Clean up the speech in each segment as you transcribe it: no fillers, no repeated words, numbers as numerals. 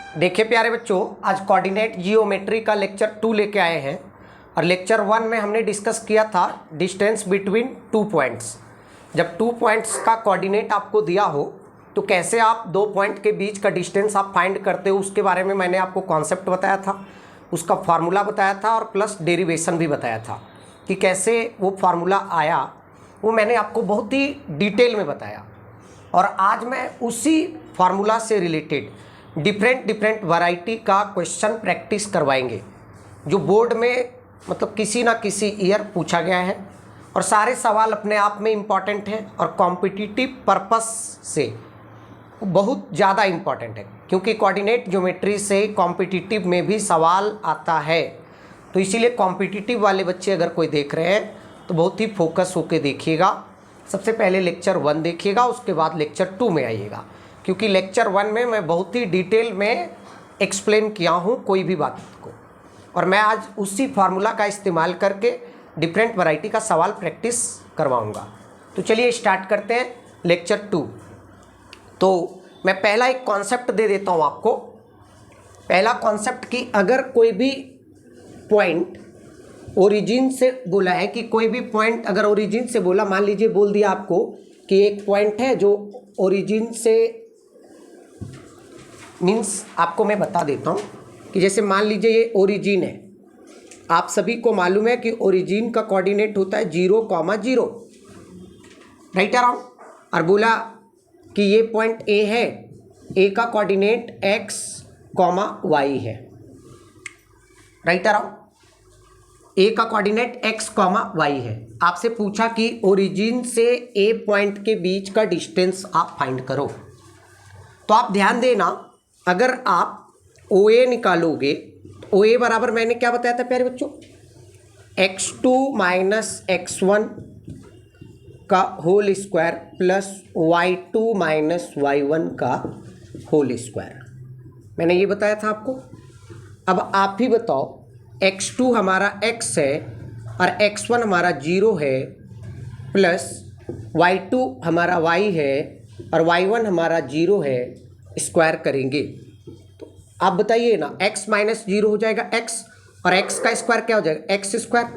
देखिए प्यारे बच्चों, आज कोऑर्डिनेट जियोमेट्री का लेक्चर 2 लेके आए हैं और लेक्चर 1 में हमने डिस्कस किया था डिस्टेंस बिटवीन 2 पॉइंट्स। जब 2 पॉइंट्स का कोऑर्डिनेट आपको दिया हो तो कैसे आप 2 पॉइंट के बीच का डिस्टेंस आप फाइंड करते हो, उसके बारे में मैंने आपको कॉन्सेप्ट बताया था, उसका फार्मूला बताया था और प्लस डेरिवेशन भी बताया था कि कैसे वो फार्मूला आया, वो मैंने आपको बहुत ही डिटेल में बताया। और आज मैं उसी फार्मूला से रिलेटेड डिफरेंट वैरायटी का क्वेश्चन प्रैक्टिस करवाएंगे जो बोर्ड में मतलब किसी ना किसी ईयर पूछा गया है और सारे सवाल अपने आप में इम्पॉर्टेंट हैं और कॉम्पिटिटिव पर्पस से बहुत ज़्यादा इम्पॉर्टेंट है, क्योंकि कोऑर्डिनेट ज्योमेट्री से कॉम्पिटिटिव में भी सवाल आता है। तो इसीलिए कॉम्पिटिटिव वाले बच्चे अगर कोई देख रहे हैं तो बहुत ही फोकस होकर देखिएगा। सबसे पहले लेक्चर 1 देखिएगा, उसके बाद लेक्चर 2 में आइएगा, क्योंकि लेक्चर 1 में मैं बहुत ही डिटेल में एक्सप्लेन किया हूँ कोई भी बात को, और मैं आज उसी फार्मूला का इस्तेमाल करके डिफरेंट वैरायटी का सवाल प्रैक्टिस करवाऊँगा। तो चलिए स्टार्ट करते हैं लेक्चर 2। तो मैं पहला एक कॉन्सेप्ट दे देता हूँ आपको। पहला कॉन्सेप्ट कि अगर कोई भी पॉइंट ओरिजिन से बोला है, कि कोई भी पॉइंट अगर ओरिजिन से बोला, मान लीजिए बोल दिया आपको कि एक पॉइंट है जो ओरिजिन से, मीन्स आपको मैं बता देता हूँ कि जैसे मान लीजिए ये ओरिजिन है, आप सभी को मालूम है कि ओरिजिन का कोऑर्डिनेट होता है 0,0, राइट अराउंड, और बोला कि ये पॉइंट ए है, ए का कोऑर्डिनेट x, y है, राइट अराउंड, ए का कोऑर्डिनेट x, y है। आपसे पूछा कि ओरिजिन से ए पॉइंट के बीच का डिस्टेंस आप फाइंड करो। तो आप ध्यान देना, अगर आप OA निकालोगे, OA बराबर मैंने क्या बताया था प्यारे बच्चों, x2 माइनस x1 का whole square plus y2 minus y1 का होल स्क्वायर, मैंने ये बताया था आपको। अब आप ही बताओ, x2 हमारा x है और x1 हमारा 0 है, प्लस y2 हमारा y है और y1 हमारा 0 है, स्क्वायर करेंगे तो आप बताइए ना, x माइनस 0 हो जाएगा x, और x का स्क्वायर क्या हो जाएगा, x square,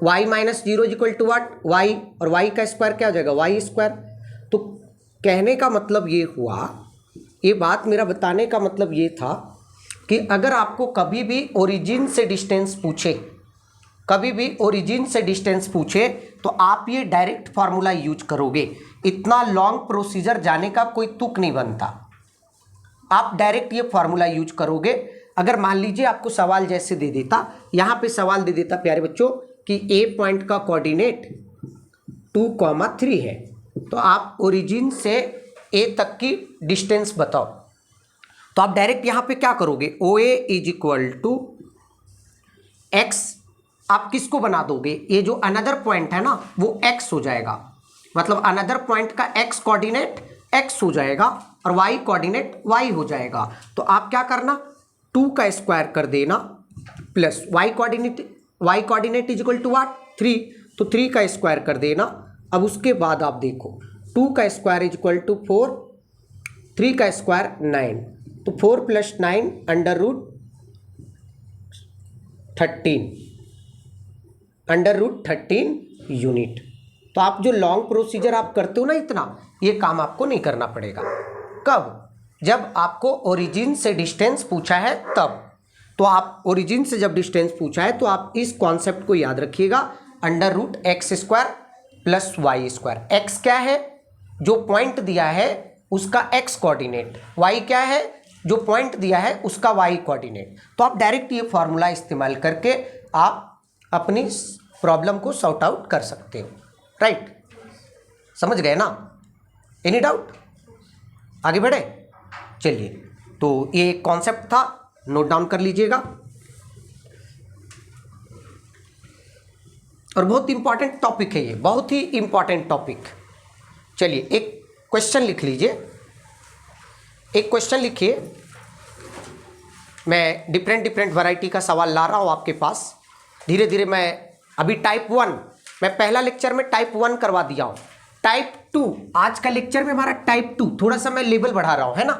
y minus 0 equal to what, y, और y का स्क्वायर क्या हो जाएगा, y स्क्वायर। तो कहने का मतलब ये हुआ, ये बात मेरा बताने का मतलब ये था कि अगर आपको कभी भी ओरिजिन से डिस्टेंस पूछे, कभी भी ओरिजिन से डिस्टेंस पूछे तो आप ये डायरेक्ट फार्मूला यूज करोगे। इतना लॉन्ग प्रोसीजर जाने का कोई तुक नहीं बनता, आप डायरेक्ट ये फार्मूला यूज करोगे। अगर मान लीजिए आपको सवाल जैसे दे देता, यहाँ पे सवाल दे देता प्यारे बच्चों कि ए पॉइंट का कोऑर्डिनेट 2,3 है, तो आप ओरिजिन से ए तक की डिस्टेंस बताओ, तो आप डायरेक्ट यहाँ पे क्या करोगे, OA is equal to x, आप किसको बना दोगे, ये जो अनदर पॉइंट है ना वो x हो जाएगा, मतलब अनदर पॉइंट का x कोऑर्डिनेट x हो जाएगा और y कोऑर्डिनेट y हो जाएगा। तो आप क्या करना, 2 का स्क्वायर कर देना plus y coordinate is equal to what, 3, तो 3 का स्क्वायर कर देना। अब उसके बाद आप देखो, 2 का स्क्वायर इज इक्वल टू 4, 3 का स्क्वायर 9, तो 4 प्लस 9 अंडर रूट 13 यूनिट। तो आप जो लॉन्ग प्रोसीजर आप करते हो ना इतना, ये काम आपको नहीं करना पड़ेगा। कब, जब आपको ओरिजिन से डिस्टेंस पूछा है तब। तो आप ओरिजिन से जब डिस्टेंस पूछा है तो आप इस कॉन्सेप्ट को याद रखिएगा, under root x square plus y square. X क्या है, जो पॉइंट दिया है उसका एक्स कोऑर्डिनेट, वाई क्या है, जो पॉइंट दिया है उसका वाई कोऑर्डिनेट। तो आप डायरेक्ट ये फॉर्मूला इस्तेमाल करके आप अपनी प्रॉब्लम को सॉर्ट आउट कर सकते हो, राइट, समझ गए ना, एनी डाउट, आगे बढ़े। चलिए, तो ये एक कॉन्सेप्ट था, नोट डाउन कर लीजिएगा, और बहुत इंपॉर्टेंट टॉपिक है ये, बहुत ही इंपॉर्टेंट टॉपिक। चलिए एक क्वेश्चन लिख लीजिए, एक क्वेश्चन लिखिए, मैं डिफरेंट वैरायटी का सवाल ला रहा हूँ आपके पास। धीरे धीरे मैं अभी टाइप 1, मैं पहला लेक्चर में टाइप 1 करवा दिया हूँ, टाइप 2 आज का लेक्चर में हमारा टाइप 2, थोड़ा सा मैं लेवल बढ़ा रहा हूँ, है ना,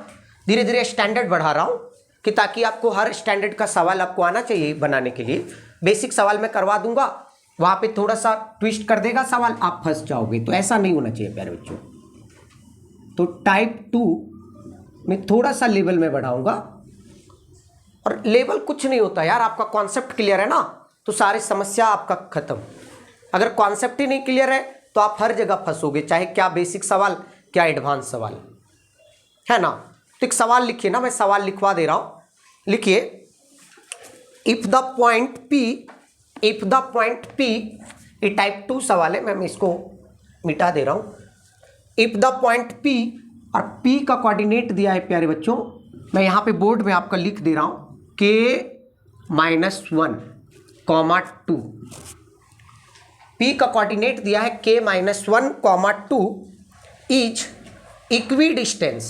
धीरे धीरे स्टैंडर्ड बढ़ा रहा हूँ। कि ताकि आपको हर स्टैंडर्ड का सवाल आपको आना चाहिए बनाने के लिए। बेसिक सवाल मैं करवा दूंगा, वहां पे थोड़ा सा ट्विस्ट कर देगा सवाल, आप फंस जाओगे। तो ऐसा नहीं होना चाहिए प्यारे बच्चों। तो टाइप 2 में थोड़ा सा लेवल में बढ़ाऊंगा, और लेवल कुछ नहीं होता यार, आपका कॉन्सेप्ट क्लियर है ना तो सारी समस्या आपका खत्म। अगर कॉन्सेप्ट ही नहीं क्लियर है तो आप हर जगह फंसोगे, चाहे क्या बेसिक सवाल क्या एडवांस सवाल, है ना। तो एक सवाल लिखिए ना, मैं सवाल लिखवा दे रहा हूं, लिखिए इफ द पॉइंट P, ये टाइप 2 सवाल है, मैं इसको मिटा दे रहा हूं। इफ द पॉइंट P, और P का कोऑर्डिनेट दिया है प्यारे बच्चों, मैं यहां पे बोर्ड में आपका लिख दे रहा हूं K-1, 2। P का कोऑर्डिनेट दिया है K-1, 2 is equidistant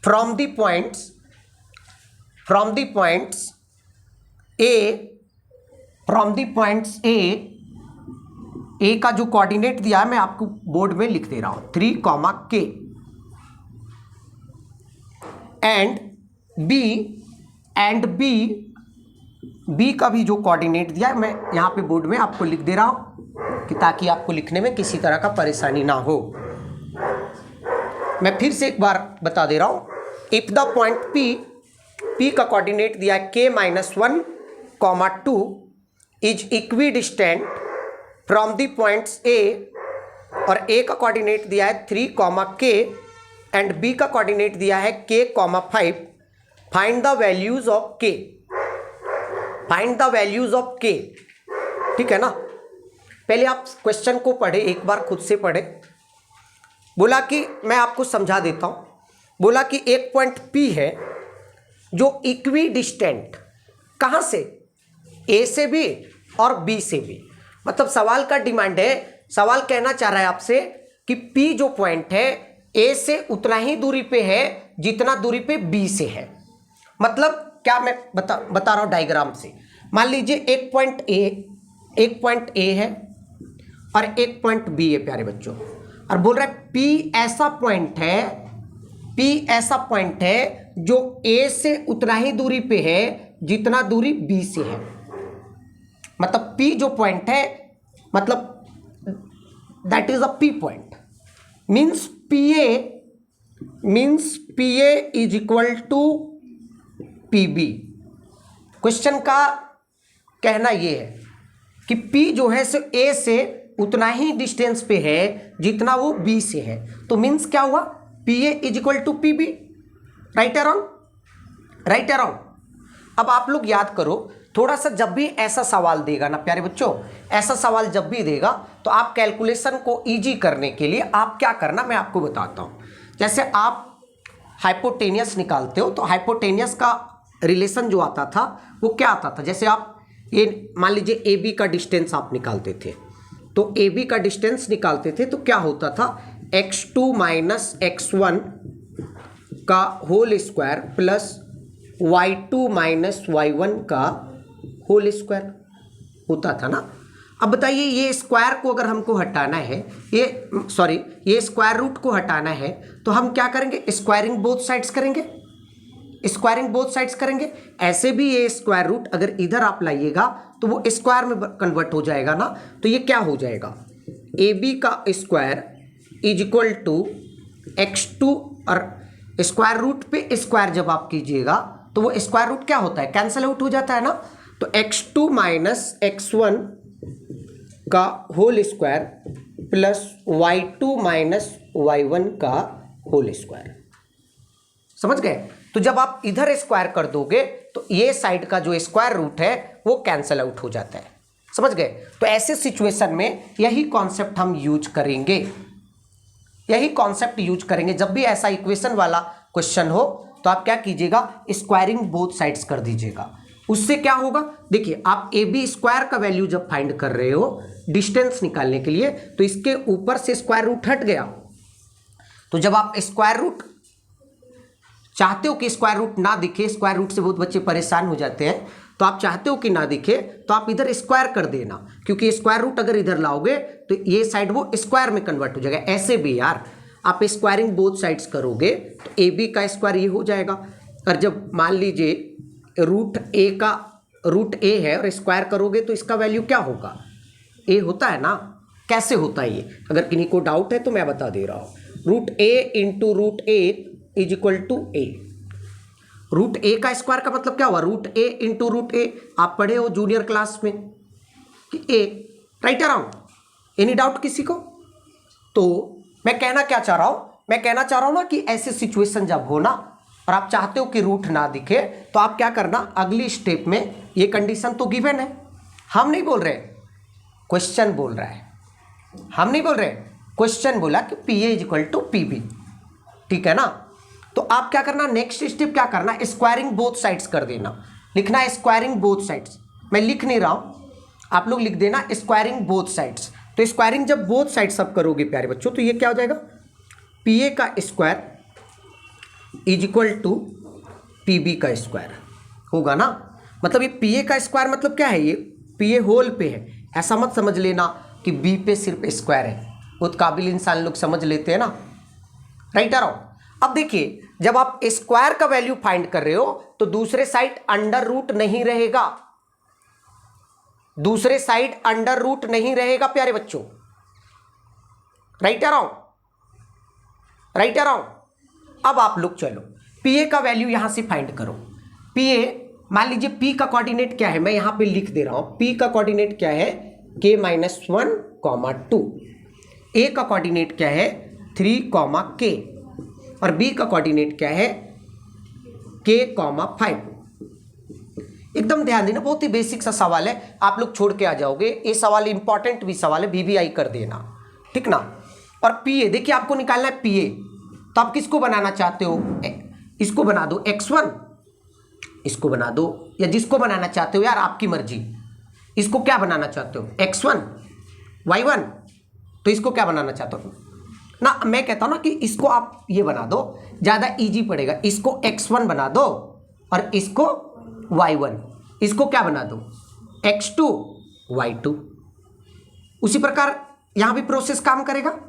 from the points A का जो कोऑर्डिनेट दिया है मैं आपको बोर्ड में लिख दे रहा हूं 3, K, एंड B का भी जो कोऑर्डिनेट दिया है मैं यहां पे बोर्ड में आपको लिख दे रहा हूं कि ताकि आपको लिखने में किसी तरह का परेशानी ना हो। मैं फिर से एक बार बता दे रहा हूं, इफ द पॉइंट P का कोऑर्डिनेट दिया है K-1, 2 is equidistant from the points A, और A का कोऑर्डिनेट दिया है 3, K, एंड B का कोऑर्डिनेट दिया है K, 5। Find the values of K, ठीक है ना। पहले आप क्वेश्चन को पढ़े, एक बार खुद से पढ़े। बोला कि मैं आपको समझा देता हूं, बोला कि एक पॉइंट P है जो इक्विडिस्टेंट, कहां से, A से भी और B से भी। मतलब सवाल का डिमांड है, सवाल कहना चाह रहा है आपसे कि P जो पॉइंट है A से उतना ही दूरी पे है जितना दूरी पे B से है। मतलब क्या मैं बता रहा हूं डायग्राम से। मान लीजिए एक पॉइंट A है और एक पॉइंट B है प्यारे बच्चों, और बोल रहा है P ऐसा पॉइंट है जो A से उतना ही दूरी पे है जितना दूरी B से है। मतलब P जो पॉइंट है, मतलब that is a P point, means PA is equal to PB। Question का कहना यह है कि P जो है सो A से उतना ही डिस्टेंस पे है जितना वो B से है। तो मीन्स क्या हुआ, PA is equal to PB। Right around. अब आप लोग याद करो थोड़ा सा, जब भी ऐसा सवाल देगा ना प्यारे बच्चों, ऐसा सवाल जब भी देगा तो आप कैलकुलेशन को इजी करने के लिए आप क्या करना मैं आपको बताता हूं। जैसे आप हाइपोटेनियस निकालते हो तो हाइपोटेनियस का रिलेशन जो आता था वो क्या आता था, जैसे आप ये मान लीजिए AB का डिस्टेंस आप निकालते थे, तो AB का डिस्टेंस निकालते थे तो क्या होता था, x2 माइनस x1 का whole square plus y2 minus y1 का होल स्क्वायर होता था ना। अब बताइए ये स्क्वायर को अगर हमको हटाना है, ये स्क्वायर रूट को हटाना है तो हम क्या करेंगे, स्क्वायरिंग बोथ साइड्स करेंगे। ऐसे भी ये स्क्वायर रूट अगर इधर आप लाइएगा तो वो स्क्वायर में कन्वर्ट हो जाएगा ना। तो ये क्या हो जाएगा, AB का square is equal to x2, और स्क्वायर रूट पे स्क्वायर जब आप कीजिएगा तो वो स्क्वायर रूट क्या होता है, कैंसल आउट हो जाता है ना। तो x2 माइनस x1 का whole square plus y2 minus y1 का होल स्क्वायर। समझ गए। तो जब आप इधर स्क्वायर कर दोगे तो ये साइड का जो स्क्वायर रूट है वो कैंसल आउट हो जाता है। समझ गए। तो ऐसे सिचुएशन में यही कॉन्सेप्ट हम यूज करेंगे, जब भी ऐसा इक्वेशन वाला क्वेश्चन हो तो आप क्या कीजिएगा, स्क्वायरिंग बोथ साइड्स कर दीजिएगा। उससे क्या होगा, देखिए आप AB स्क्वायर का वैल्यू जब फाइंड कर रहे हो डिस्टेंस निकालने के लिए, तो इसके ऊपर से स्क्वायर रूट हट गया। तो जब आप स्क्वायर रूट चाहते हो कि स्क्वायर रूट ना दिखे, स्क्वायर रूट से बहुत बच्चे परेशान हो जाते हैं, तो आप चाहते हो कि ना दिखे तो आप इधर स्क्वायर कर देना, क्योंकि स्क्वायर रूट अगर इधर लाओगे तो ये साइड वो स्क्वायर में कन्वर्ट हो जाएगा। ऐसे भी यार आप स्क्वायरिंग बोथ साइड्स करोगे तो ए बी का स्क्वायर ये हो जाएगा। और जब मान लीजिए रूट ए है और स्क्वायर करोगे तो इसका वैल्यू क्या होगा, ए होता है ना। कैसे होता है ये, अगर किन्हीं को डाउट है तो मैं बता दे रहा हूँ। Root A into root A is equal to A. Root A का स्क्वायर का मतलब क्या हुआ, root A into root A. आप पढ़े हो जूनियर क्लास में कि A, right around. Any doubt किसी को? तो मैं कहना क्या चाह रहा हूं, मैं कहना चाह रहा हूं ना कि ऐसे सिचुएशन जब हो ना और आप चाहते हो कि रूट ना दिखे तो आप क्या करना, अगली स्टेप में ये कंडीशन तो गिवन है, हम नहीं बोल रहे, क्वेश्चन बोल रहा है, हम नहीं बोल रहे, क्वेश्चन बोला कि P A is equal to P B, ठीक है ना। तो आप क्या करना, नेक्स्ट स्टेप क्या करना, स्क्वायरिंग बोथ साइड्स कर देना। लिखना है स्क्वायरिंग बोथ साइड्स, मैं लिख नहीं रहा हूं, आप लोग लिख देना स्क्वायरिंग बोथ साइड्स। तो स्क्वायरिंग जब बोथ साइड्स सब करोगे प्यारे बच्चों तो ये क्या हो जाएगा, पी ए का square is equal to P B का स्क्वायर होगा ना। मतलब ये पी ए का स्क्वायर मतलब क्या है, ये पी ए होल पे है, ऐसा मत समझ लेना कि बी पे सिर्फ स्क्वायर है, बहुत काबिल इंसान लोग समझ लेते हैं ना, राइट आ रहा हूं। अब देखिए जब आप स्क्वायर का वैल्यू फाइंड कर रहे हो तो दूसरे साइड अंडर रूट नहीं रहेगा, दूसरे साइड अंडर रूट नहीं रहेगा प्यारे बच्चों, राइट आ रहा हूं, राइट आ रहा हूं। अब आप लोग चलो पी ए का वैल्यू यहां से फाइंड करो। पी ए मान लीजिए पी का कोऑर्डिनेट क्या है, मैं यहां पे लिख दे रहा हूं, पी का कोऑर्डिनेट क्या है k-1, 2। ए का कोऑर्डिनेट क्या है 3, k और बी का कोऑर्डिनेट क्या है k, 5। एकदम ध्यान देना, बहुत ही बेसिक सा सवाल है, आप लोग छोड़ के आ जाओगे, ये सवाल इंपॉर्टेंट भी सवाल है, वीवीआई कर देना, ठीक ना। और पी ए देखिए आपको निकालना है पी ए, तो आप किसको बनाना चाहते हो, इसको बना दो x1, इसको बना दो, या जिसको बनाना चाहते हो यार आपकी मर्जी। इसको क्या बनाना चाहते हो x1 y1, तो इसको क्या बनाना चाहते हो ना, मैं कहता हूं ना कि इसको आप ये बना दो, ज्यादा इजी पड़ेगा। इसको x1 बना दो और इसको y1, इसको क्या बना दो x2 y2। उसी प्रकार यहां भी प्रोसेस काम करेगा,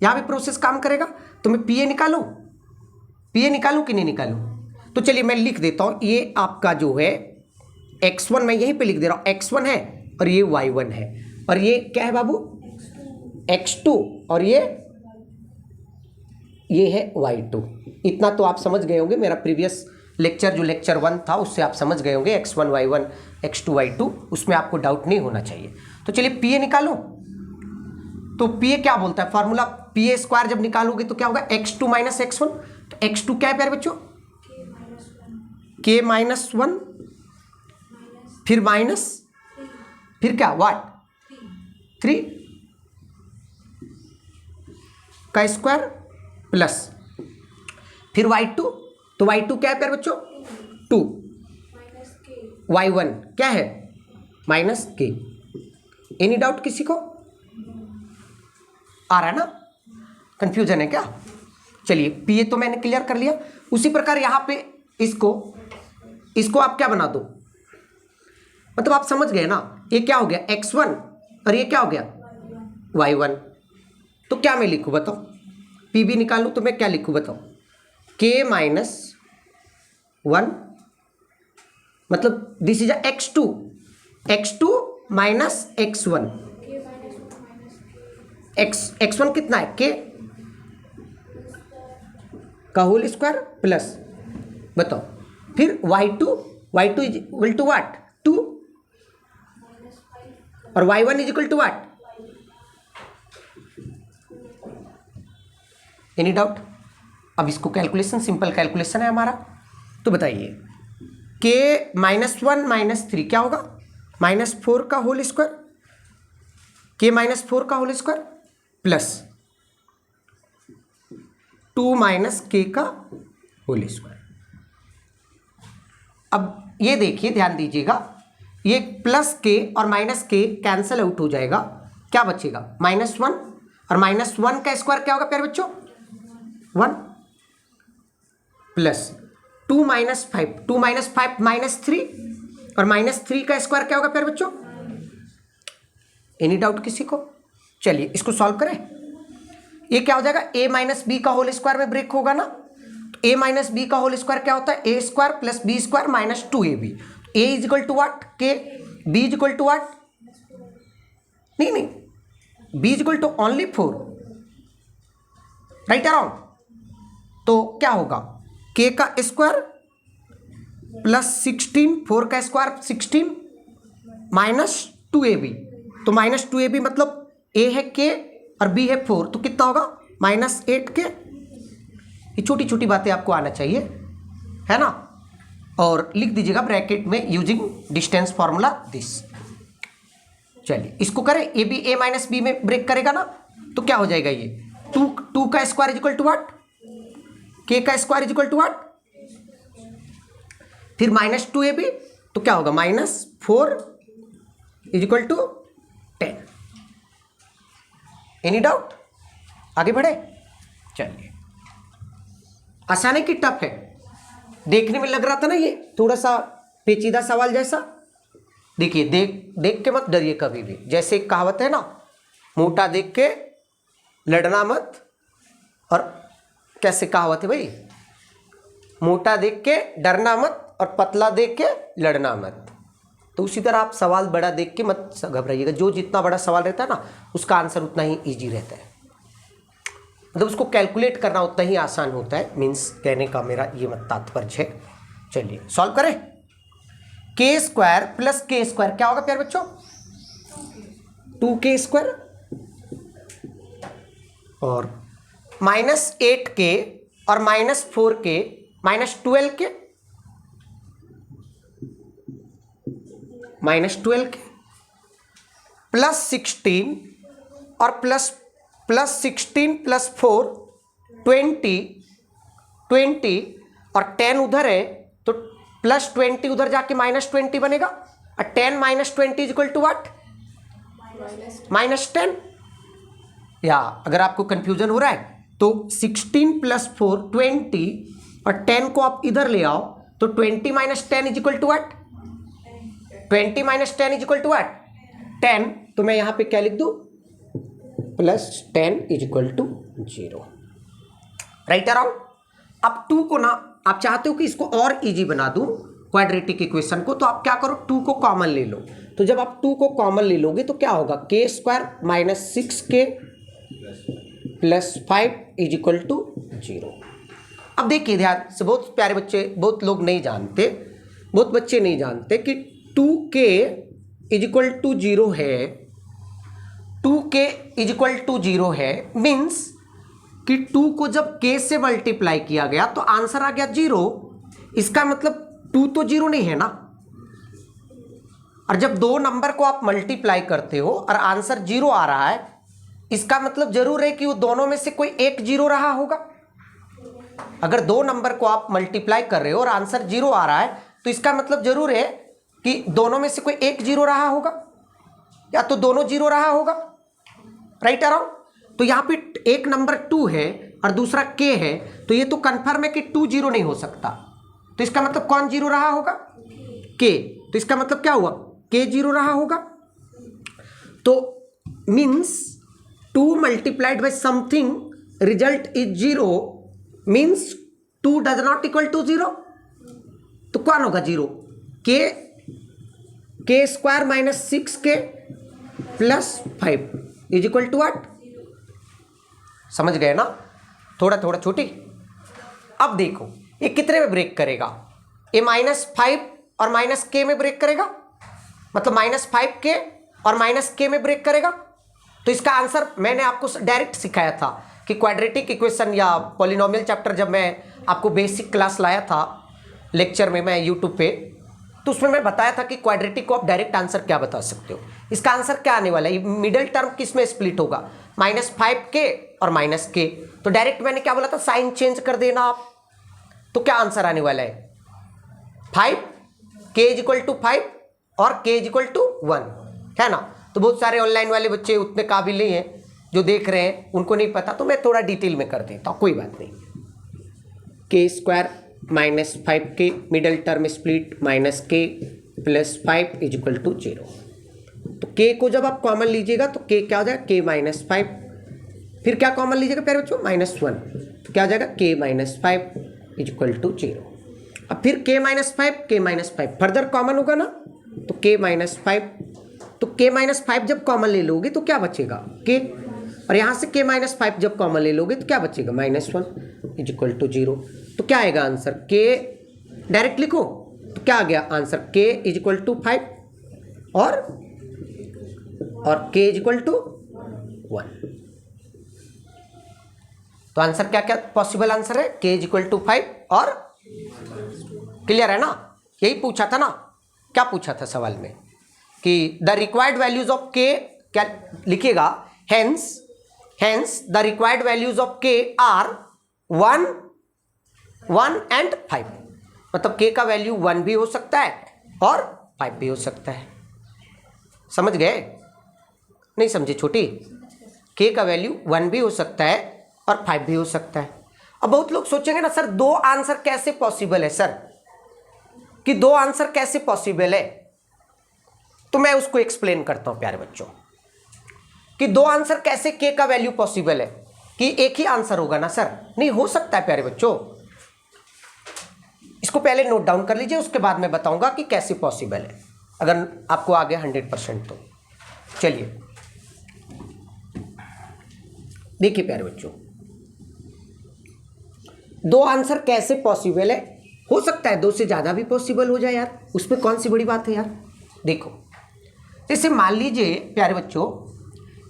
यहां भी प्रोसेस काम करेगा। तो मैं पी ए निकालूं, पी ए निकालूं कि नहीं निकालूं, तो चलिए मैं लिख देता हूं, ये आपका जो है x1 मैं यहीं पे लिख दे रहा हूं, x1 है और ये y1 है, और ये क्या है बाबू x2 और ये है y2। इतना तो आप समझ गए होंगे, मेरा प्रीवियस लेक्चर जो लेक्चर 1 था उससे आप समझ गए होंगे, x1 y1 x2 y2, उसमें आपको डाउट नहीं होना चाहिए। तो चलिए पी ए निकालो, तो पी ए क्या बोलता है फॉर्मूला, पी ए स्क्वायर जब निकालोगे तो क्या होगा x2 माइनस x1, तो x2 क्या है प्यारे बच्चों k-1, फिर माइनस, फिर क्या व्हाट 3 का स्क्वायर प्लस फिर y2, तो y2 क्या है प्यारे बच्चों 2, y1 क्या है माइनस k। एनी डाउट किसी को, आ रहा है ना, कंफ्यूजन है क्या? चलिए पी ए तो मैंने क्लियर कर लिया। उसी प्रकार यहां पे इसको आप क्या बना दो, मतलब आप समझ गए ना, ये क्या हो गया x1 और ये क्या हो गया y1। तो क्या मैं लिखूं बताओ, पी बी निकालूं तो मैं क्या लिखूं बताओ, k-1 मतलब this is x2 minus x1, x1 कितना है k का होल स्क्वायर प्लस, बताओ फिर y2 is equal to what 2 और y1 is equal to what, any doubt? अब इसको कैलकुलेशन, सिंपल कैलकुलेशन है हमारा, तो बताइए k-1 -3 क्या होगा -4 का होल स्क्वायर, k-4 का होल स्क्वायर प्लस 2 k का होल स्क्वायर। अब ये देखिए ध्यान दीजिएगा, ये प्लस k और माइनस k कैंसिल आउट हो जाएगा, क्या बचेगा -1 और -1 का स्क्वायर क्या होगा प्यारे बच्चों 1 प्लस 2 - 5, 2 - 5 -3 और -3 का स्क्वायर क्या होगा प्यारे बच्चों, एनी डाउट किसी को? चलिए इसको सॉल्व करें। ये क्या हो जाएगा, a माइनस बी का होल स्क्वायर में ब्रेक होगा ना, तो a माइनस बी का होल स्क्वायर क्या होता है, a square plus b square minus 2ab। a is equal to what, k, b is equal to what, नहीं, b is equal to only 4, right around. तो क्या होगा, k का square plus 16, 4 का स्क्वायर 16 माइनस 2ab, तो minus 2ab मतलब a है k और b है 4, तो कितना होगा माइनस 8k। ये छोटी छोटी बातें आपको आना चाहिए, है ना। और लिख दीजिएगा ब्रैकेट में यूजिंग डिस्टेंस फॉर्मूला दिस। चलिए इसको करें, a b a minus b में ब्रेक करेगा ना, तो क्या हो जाएगा, ये 2 का square is equal to what, k का square is equal to what, फिर माइनस 2ab, तो क्या होगा minus 4 is equal to 10। Any doubt, आगे बढ़े। चलिए आसान है कि टफ है, देखने में लग रहा था ना ये थोड़ा सा पेचीदा सवाल जैसा। देखिए देख के मत डरिए कभी भी, जैसे एक कहावत है ना, मोटा देख के लड़ना मत, और कैसे कहावत है भाई, मोटा देख के डरना मत और पतला देख के लड़ना मत। तो उसी तरह आप सवाल बड़ा देख के मत घबराइएगा, जो जितना बड़ा सवाल रहता है ना उसका आंसर उतना ही इजी रहता है, मतलब उसको कैलकुलेट करना उतना ही आसान होता है, मीन्स कहने का मेरा ये मत तात्पर्य है। चलिए सॉल्व करें, के स्क्वायर प्लस के स्क्वायर क्या होगा प्यारे बच्चों, 2k स्क्वायर और माइनस 8k और minus 4k minus 12k minus 12k plus 16 और प्लस 16 प्लस 4 20 और 10 उधर है तो प्लस 20 उधर जाके माइनस 20 बनेगा, और 10 minus 20 is equal to what, minus 10। या अगर आपको कंफ्यूजन हो रहा है तो 16 प्लस 4 20 और 10 को आप इधर ले आओ, तो 20 minus 10 is equal to what, 20 minus 10 is equal to what 10। तो मैं यहां पे क्या लिख दूं, plus 10 is equal to 0, right around. अब 2 को ना आप चाहते हो कि इसको और इजी बना दूं क्वाड्रेटिक इक्वेशन को, तो आप क्या करो 2 को कॉमन ले लो। तो जब आप 2 को कॉमन ले लोगे तो क्या होगा, k square minus 6k plus 5 is equal to 0। अब देखिए ध्यान से, बहुत प्यारे बच्चे, बहुत लोग नहीं जानते, बहुत बच्चे नहीं जानते कि 2k इज इक्वल टू 0 है, 2k इज इक्वल टू 0 है, मीन्स कि 2 को जब k से मल्टीप्लाई किया गया तो आंसर आ गया 0। इसका मतलब 2 तो 0 नहीं है ना, और जब दो नंबर को आप मल्टीप्लाई करते हो और आंसर 0 आ रहा है, इसका मतलब जरूर है कि वो दोनों में से कोई एक 0 रहा होगा। अगर दो नंबर को आप मल्टीप्लाई कर रहे हो और आंसर 0 आ रहा है, तो इसका मतलब जरूर है कि दोनों में से कोई एक 0 रहा होगा, या तो दोनों 0 रहा होगा, राइट अराउंड। तो यहाँ पे एक नंबर 2 है और दूसरा k है, तो ये तो कंफर्म है कि 2 0 नहीं हो सकता। तो इसका मतलब कौन 0 रहा होगा, k। तो इसका मतलब क्या हुआ, k 0 रहा होगा। तो means 2 multiplied by something result is 0, means 2 does not equal to 0। तो कौन होगा 0, k square minus 6k plus 5 is equal to what, समझ गए ना, थोड़ा थोड़ा छोटी। अब देखो ये कितने में ब्रेक करेगा, ये -5 और -k में ब्रेक करेगा, मतलब -5k और -k में ब्रेक करेगा। तो इसका आंसर मैंने आपको डायरेक्ट सिखाया था कि क्वाड्रेटिक इक्वेशन या पॉलिनोमियल चैप्टर, जब मैं आपको बेसिक क्लास लाया था लेक्चर में मैं यूट्यूब पे, तो उसमें मैं बताया था कि क्वाड्रेटिक को आप डायरेक्ट आंसर क्या बता सकते हो। इसका आंसर क्या आने वाला है, मिडिल टर्म किस में स्प्लिट होगा, -5k और -k। तो डायरेक्ट मैंने क्या बोला था, साइन चेंज कर देना आप, तो क्या आंसर आने वाला है 5, k इज इक्वल टू 5 और k इज इक्वल टू 1, है ना। तो बहुत सारे ऑनलाइन वाले बच्चे उतने काबिल नहीं है जो देख रहे हैं, उनको नहीं पता, तो मैं थोड़ा डिटेल में कर देता हूँ, कोई बात नहीं। k square minus 5k middle term split -k plus 5 is equal to 0। तो k को जब आप कॉमन लीजिएगा तो k क्या हो जाएगा, k -5 फिर क्या कॉमन लीजिएगा प्यारे बच्चों, -1, तो क्या आ जाएगा k - 5 इक्वल टू 0। अब फिर k - 5 फर्दर कॉमन होगा ना, तो k - 5, तो k - 5 जब कॉमन ले लोगे तो क्या बचेगा k, और यहाँ से k - 5 जब कॉमन ले लोगे तो क्या बचेगा -1 इक्वल टू 0। तो क्या आएगा आंसर, k डायरेक्ट लिखो तो क्या आ गया आंसर, k इक्वल टू 5 और k इक्वल टू 1। तो आंसर क्या क्या पॉसिबल आंसर है, k इक्वल टू 5 और, क्लियर है ना, यही पूछा था ना, क्या पूछा था सवाल में कि the required values of k, क्या लिखिएगा, hence the required values of k are 1, 1 and 5, मतलब k का वैल्यू 1 भी हो सकता है और 5 भी हो सकता है। समझ गए, नहीं समझे छोटी, k का वैल्यू 1 भी हो सकता है और 5 भी हो सकता है। अब बहुत लोग सोचेंगे ना सर दो आंसर कैसे पॉसिबल है सर, कि दो आंसर कैसे पॉसिबल है, तो मैं उसको एक्सप्लेन करता हूं प्यारे बच्चों कि दो आंसर कैसे k का वैल्यू पॉसिबल है, कि एक ही आंसर होगा ना सर, नहीं हो सकता है प्यारे बच्चों। इसको पहले नोट डाउन कर लीजिए, उसके बाद मैं बताऊंगा कि कैसे पॉसिबल है, अगर आपको आ गया 100%। तो चलिए देखिए प्यारे बच्चों, दो आंसर कैसे पॉसिबल है, हो सकता है दो से ज्यादा भी पॉसिबल हो जाए यार, उसमें कौन सी बड़ी बात है यार। देखो जैसे मान लीजिए प्यारे बच्चों,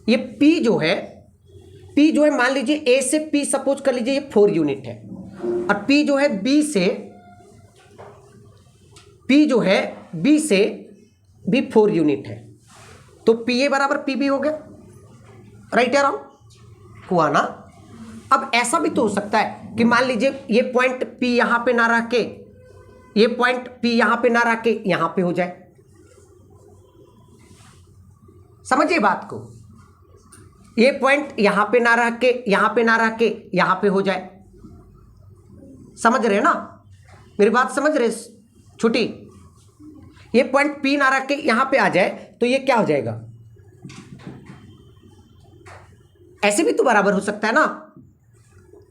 ये P जो है मान लीजिए A से P सपोज कर लीजिए ये 4 यूनिट है, और P जो है B से भी 4 यूनिट है, तो PA बराबर PB हो गया, राइट या रॉन्ग हुआ ना। अब ऐसा भी तो हो सकता है कि मान लीजिए ये पॉइंट P यहां पे ना रख के, ये पॉइंट P यहां पे ना रख के यहां पे हो जाए, समझिए बात को, ये पॉइंट यहां पे ना रख के यहां पे ना रख के यहां पे हो जाए, समझ रहे ना मेरी बात, समझ रहे छोटी, ये पॉइंट P ना रख के यहां पे आ जाए तो ये क्या हो जाएगा, ऐसे भी तो बराबर हो सकता है ना,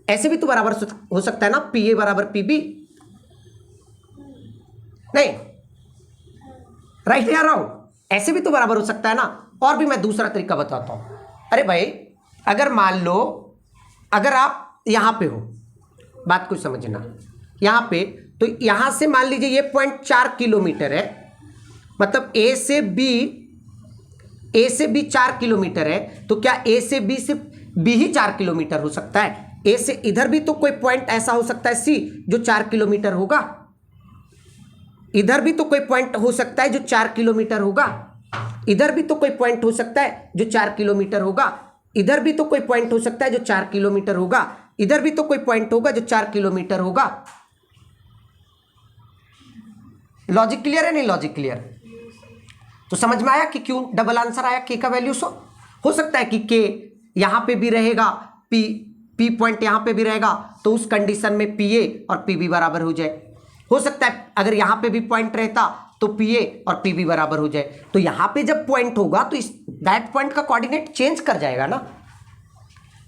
ऐसे भी तो बराबर हो सकता है ना, PA बराबर PB, नहीं राइट या रॉन्ग, ऐसे भी तो बराबर हो सकता है ना। और भी मैं दूसरा तरीका बताता हूं, अरे भाई अगर मान लो अगर आप यहां पे हो, बात को समझना, यहां पे तो यहां से मान लीजिए ये पॉइंट 4 किलोमीटर है, मतलब A से B 4 किलोमीटर है, तो क्या A से B ही 4 किलोमीटर हो सकता है, A से इधर भी तो कोई पॉइंट ऐसा हो सकता है C जो 4 किलोमीटर होगा, इधर भी तो कोई पॉइंट हो सकता है जो 4 किलोमीटर होगा, इधर भी तो कोई पॉइंट हो सकता है जो 4 किलोमीटर होगा, इधर भी तो कोई पॉइंट हो सकता है जो 4 किलोमीटर होगा, इधर भी तो कोई पॉइंट होगा जो 4 किलोमीटर होगा। लॉजिक क्लियर है, नहीं लॉजिक क्लियर, तो समझ में आया कि क्यों डबल आंसर आया k का वैल्यू। हो सकता है कि k यहां पे भी रहेगा, p पॉइंट यहां पे भी रहेगा, तो उस कंडीशन में PA और PB बराबर हो जाए। हो सकता है अगर यहां पे भी पॉइंट रहता तो PA और PB बराबर हो जाए, तो यहां पे जब पॉइंट होगा तो इस दैट पॉइंट का कोऑर्डिनेट चेंज कर जाएगा ना।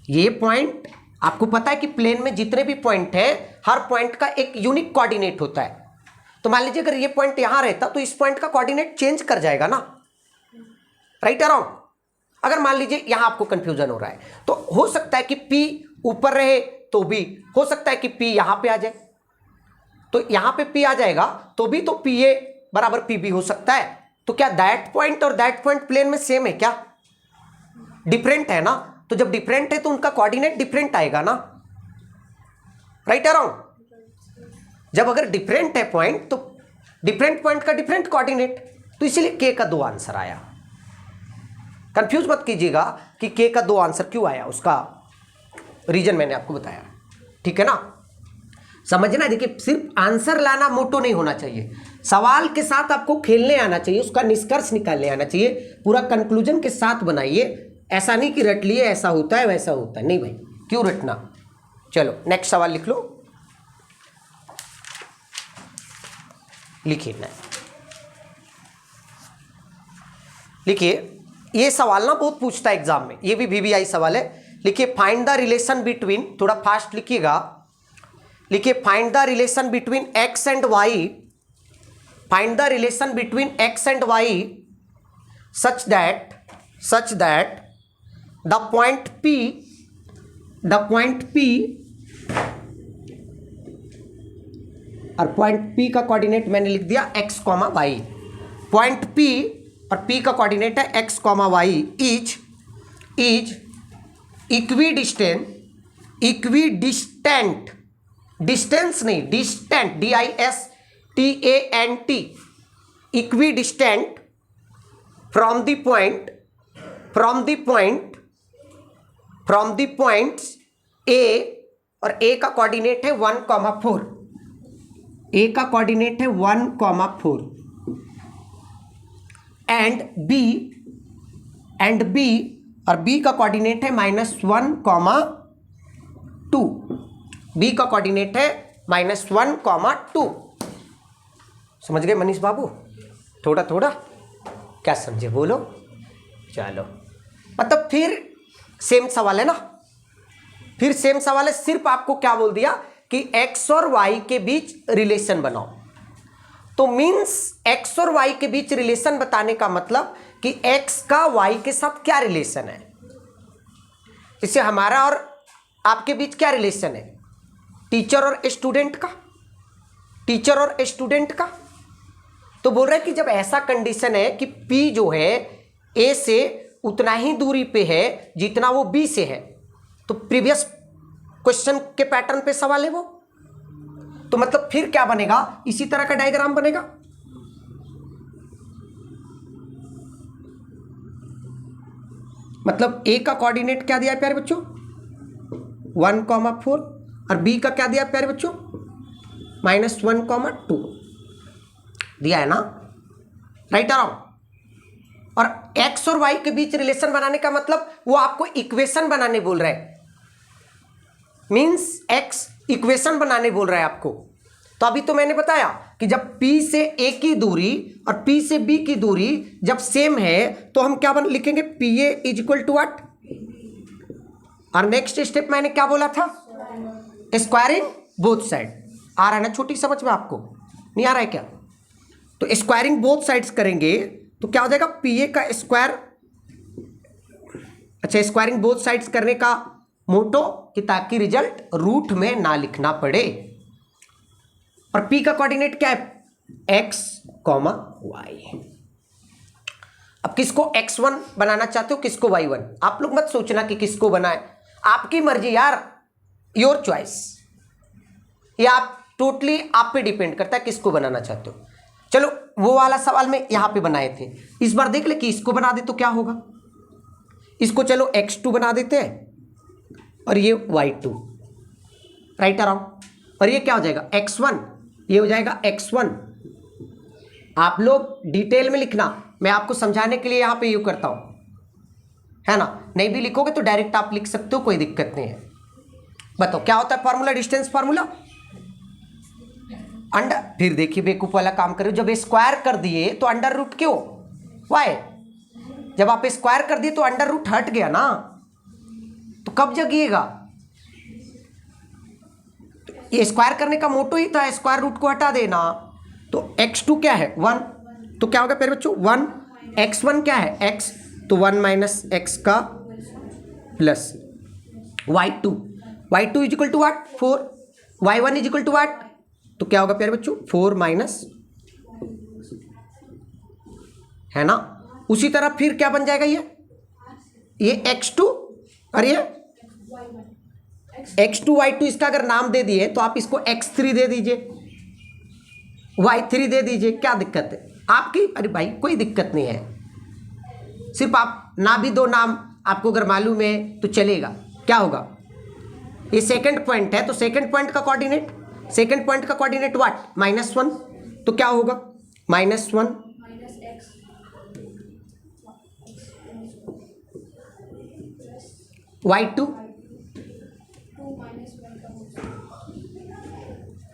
ये पॉइंट आपको पता है कि प्लेन में जितने भी पॉइंट है हर पॉइंट का एक यूनिक कोऑर्डिनेट होता है, तो मान लीजिए अगर ये पॉइंट यहां रहता तो इस पॉइंट का कोऑर्डिनेट चेंज कर जाएगा ना, राइट या रॉन्ग। अगर मान लीजिए यहां आपको कंफ्यूजन हो रहा है, तो हो सकता है कि P ऊपर रहे तो भी हो सकता है कि P यहां पे आ जाए, तो यहां पे P आ जाएगा तो भी तो PA बराबर PB हो सकता है। तो क्या दैट पॉइंट और दैट पॉइंट प्लेन में सेम है क्या, डिफरेंट है ना, तो जब डिफरेंट है तो उनका कोऑर्डिनेट डिफरेंट आएगा ना, राइट या रॉन्ग। जब अगर डिफरेंट है पॉइंट तो डिफरेंट पॉइंट का डिफरेंट कोऑर्डिनेट, तो इसीलिए k का 2 आंसर आया। कंफ्यूज मत कीजिएगा कि k का 2 आंसर क्यों आया, उसका रीजन मैंने आपको बताया, ठीक है ना। समझना, देखिए सिर्फ आंसर लाना मोटो नहीं होना चाहिए, सवाल के साथ आपको खेलने आना चाहिए, उसका निष्कर्ष निकालने आना चाहिए, पूरा कंक्लूजन के साथ बनाइए। ऐसा नहीं कि रट लिए ऐसा होता है वैसा होता है, नहीं भाई क्यों रटना। चलो नेक्स्ट सवाल लिख लो, लिखिए लिखिए, ये सवाल ना बहुत पूछता है एग्जाम में, ये भी VBI सवाल है, लिखिए फाइंड द रिलेशन बिटवीन, थोड़ा फास्ट लिखिएगा, लिखिए find the relation between X and Y, find the relation between X and Y such that the point P और पॉइंट P का कोऑर्डिनेट मैंने लिख दिया x, y, पॉइंट P और P का कोऑर्डिनेट है x, y is equidistant, distance नहीं, distant, DISTANT, equidistant from the points A, और A का कोऑर्डिनेट है 1,4, A का कोऑर्डिनेट है 1,4 एंड B और B का कोऑर्डिनेट है -1,2, B का कोऑर्डिनेट है -1,2। समझ गए मनीष बाबू? थोड़ा थोड़ा क्या समझे बोलो? चलो, मतलब फिर सेम सवाल है ना, फिर सेम सवाल है, सिर्फ आपको क्या बोल दिया कि x और y के बीच रिलेशन बनाओ। तो मींस x और y के बीच रिलेशन बताने का मतलब कि x का y के साथ क्या रिलेशन है। इससे हमारा और आपके बीच क्या रिलेशन है? टीचर और स्टूडेंट का। तो बोल रहे हैं कि जब ऐसा कंडीशन है कि P जो है A से उतना ही दूरी पे है जितना वो B से है, तो प्रीवियस क्वेश्चन के पैटर्न पे सवाल है वो, तो मतलब फिर क्या बनेगा? इसी तरह का डायग्राम बनेगा। मतलब A का कोऑर्डिनेट क्या दिया है प्यारे बच्चों? 1,4 और B का क्या दिया है प्यारे बच्चों? -1,2 दिया है ना, राइट अराउंड। और x और y के बीच रिलेशन बनाने का मतलब वो आपको इक्वेशन बनाने बोल रहा है, मींस x इक्वेशन बनाने बोल रहा है आपको। तो अभी तो मैंने बताया कि जब P से A की दूरी और P से B की दूरी जब सेम है तो हम क्या लिखेंगे? PA is equal to what? और नेक्स्ट स्टेप मैंने क्या बोला था? Squaring both side. आ रहा है ना छोटी समझ में आपको? नहीं आ रहा है क्या? तो स्क्वायरिंग बोथ साइड्स करेंगे तो क्या हो जाएगा? PA का स्क्वायर। अच्छा, स्क्वायरिंग बोथ साइड्स करने का मोटो कि ताकि रिजल्ट रूट में ना लिखना पड़े। और P का कोऑर्डिनेट क्या है? x, y। अब किसको x1 बनाना चाहते हो, किसको y1? आप लोग मत सोचना कि किसको बनाए, आपकी मर्जी यार, योर चॉइस। ये आप टोटली आप पे डिपेंड करता है किसको बनाना चाहते हो। चलो, वो वाला सवाल में यहां पे बनाए थे, इस बार देख ले कि इसको बना दे तो क्या होगा। इसको चलो x2 बना देते हैं और ये y2, राइट अराउंड। और ये क्या हो जाएगा? x1, ये हो जाएगा x1। आप लोग डिटेल में लिखना, मैं आपको समझाने के लिए यहां पे यूज करता हूं, है ना। नहीं भी लिखोगे तो डायरेक्ट आप लिख सकते हो, कोई दिक्कत नहीं है। बताओ क्या होता है फॉर्मूला, डिस्टेंस फॉर्मूला अंडर। फिर देखिए बेवकूफ वाला काम करो, जब स्क्वायर कर दिए तो अंडर रूट क्यों? वाई। जब आप स्क्वायर कर दिए तो अंडर रूट हट गया ना, तो कब जगिएगा? ये स्क्वायर करने का मोटो ही था स्क्वायर रूट को हटा देना। तो x2 क्या है? 1। तो क्या होगा प्यारे बच्चों? 1। x1 क्या है? x, तो 1 माइनस x का plus y2 is equal to what? 4। y1 is equal to what? तो क्या होगा प्यारे बच्चों? 4 माइनस, है ना। उसी तरह फिर क्या बन जाएगा? ये x2 और ये x2 y2, इसका अगर नाम दे दिए तो आप इसको x3 दे दीजिए, y3 दे दीजिए, क्या दिक्कत है आपकी? अरे भाई कोई दिक्कत नहीं है, सिर्फ आप ना भी दो नाम आपको अगर मालूम है तो चलेगा। क्या होगा? ये सेकंड पॉइंट है तो सेकंड पॉइंट का कोऑर्डिनेट व्हाट? -1। तो क्या होगा? -1 y2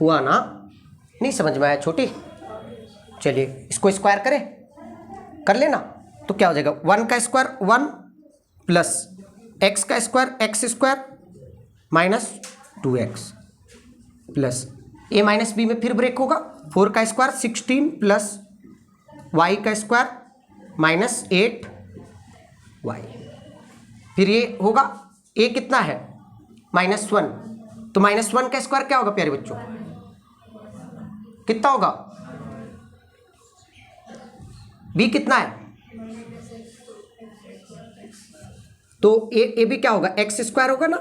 हुआ ना? नहीं समझ में आया छोटी? चलिए इसको स्क्वायर कर लेना। तो क्या हो जाएगा? 1 का स्क्वायर 1 प्लस एक्स का square x square minus 2x plus a minus b में फिर ब्रेक होगा, 4 का स्क्वायर 16 प्लस y का स्क्वायर माइनस 8y, फिर ये होगा a कितना है -1, तो -1 का स्क्वायर क्या होगा प्यारे बच्चों, कितना होगा, b कितना है, तो ए भी क्या होगा एक्स स्क्वायर होगा ना।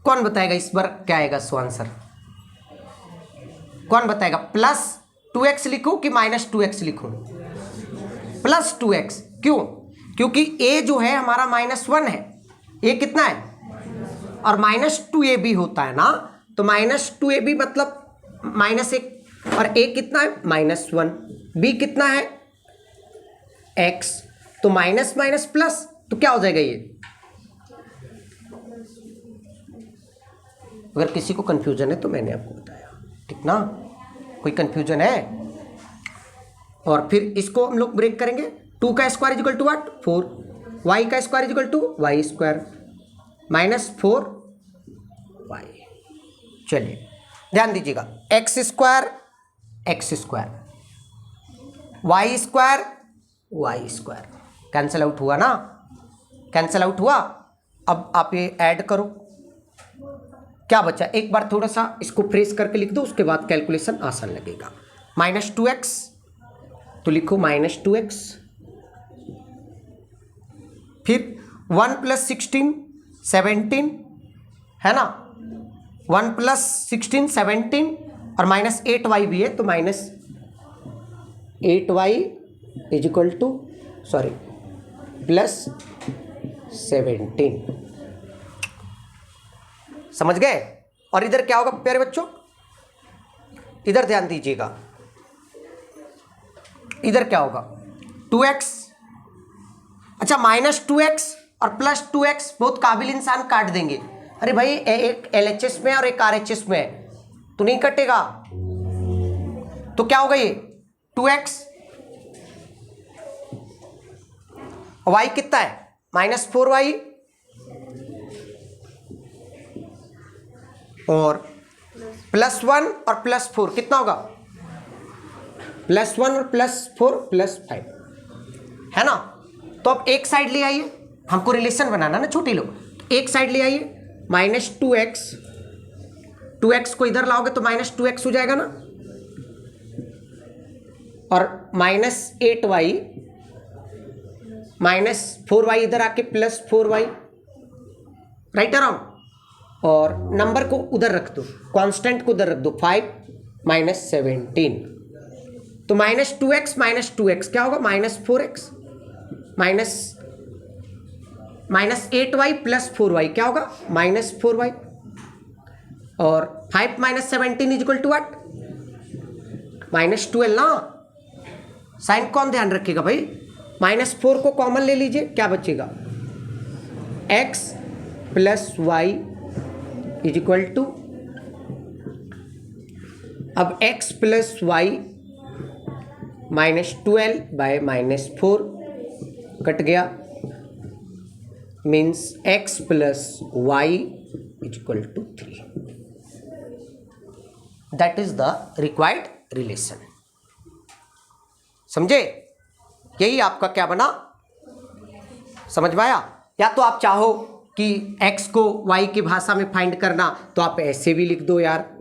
कौन बताएगा इस बार क्या आएगा सो आंसर, कौन बताएगा, प्लस 2x लिखूं कि -2x लिखूं, प्लस 2x, क्यों, क्योंकि a जो है हमारा -1 है, a कितना है, और -2ab होता है ना, तो -2ab मतलब -1, और a कितना है -1, b कितना है x, तो माइनस माइनस प्लस, तो क्या हो जाएगा ये। अगर किसी को कंफ्यूजन है तो मैंने आपको बताया, ठीक ना, कोई कंफ्यूजन है, और फिर इसको हम लोग ब्रेक करेंगे, 2 का square equal to what 4, y का square equal to y square -4y। चलिए ध्यान दीजिएगा, x square y square cancel out हुआ ना, कैंसल आउट हुआ। अब आप ये ऐड करो, क्या बचा, एक बार थोड़ा सा इसको फ्रेश करके लिख दो, उसके बाद कैलकुलेशन आसान लगेगा। -2x तो लिखो -2x, फिर 1 + 16 17 है ना, 1 + 16 17 और -8y भी है, तो -8y इजिकल टू +17, समझ गए। और इधर क्या होगा प्यारे बच्चों, इधर ध्यान दीजिएगा, इधर क्या होगा 2x, अच्छा -2x और +2x बहुत काबिल इंसान काट देंगे, अरे भाई एक LHS में और एक RHS में है तो नहीं कटेगा, तो क्या होगा ये 2x, y कितना है -4y, और +1 और +4 कितना होगा, +1 और +4 +5 है ना। तो अब एक साइड ले आइए, हमको रिलेशन बनाना ना छोटे लोग, एक साइड ले आइए, -2x को इधर लाओगे तो -2x हो जाएगा ना, और -8y -4y इधर आके +4y, राइट अराउंड, और नंबर को उधर रख दो, कांस्टेंट को उधर रख दो, 5 -17, तो -2x क्या होगा -4x, -8y +4y क्या होगा -4y, और 5 -17 इजिकल टू व्हाट -12 ना। साइन कौन ध्यान रखेगा भाई, -4 को कॉमन ले लीजिए, क्या बचेगा x + y इजिक्वल टू, अब x + y -12/-4 कट गया, means x + y equal to 3, that is the required relation. समझे, यही आपका क्या बना, समझ में आया। या तो आप चाहो कि x को y की भाषा में फाइंड करना, तो आप ऐसे भी लिख दो यार,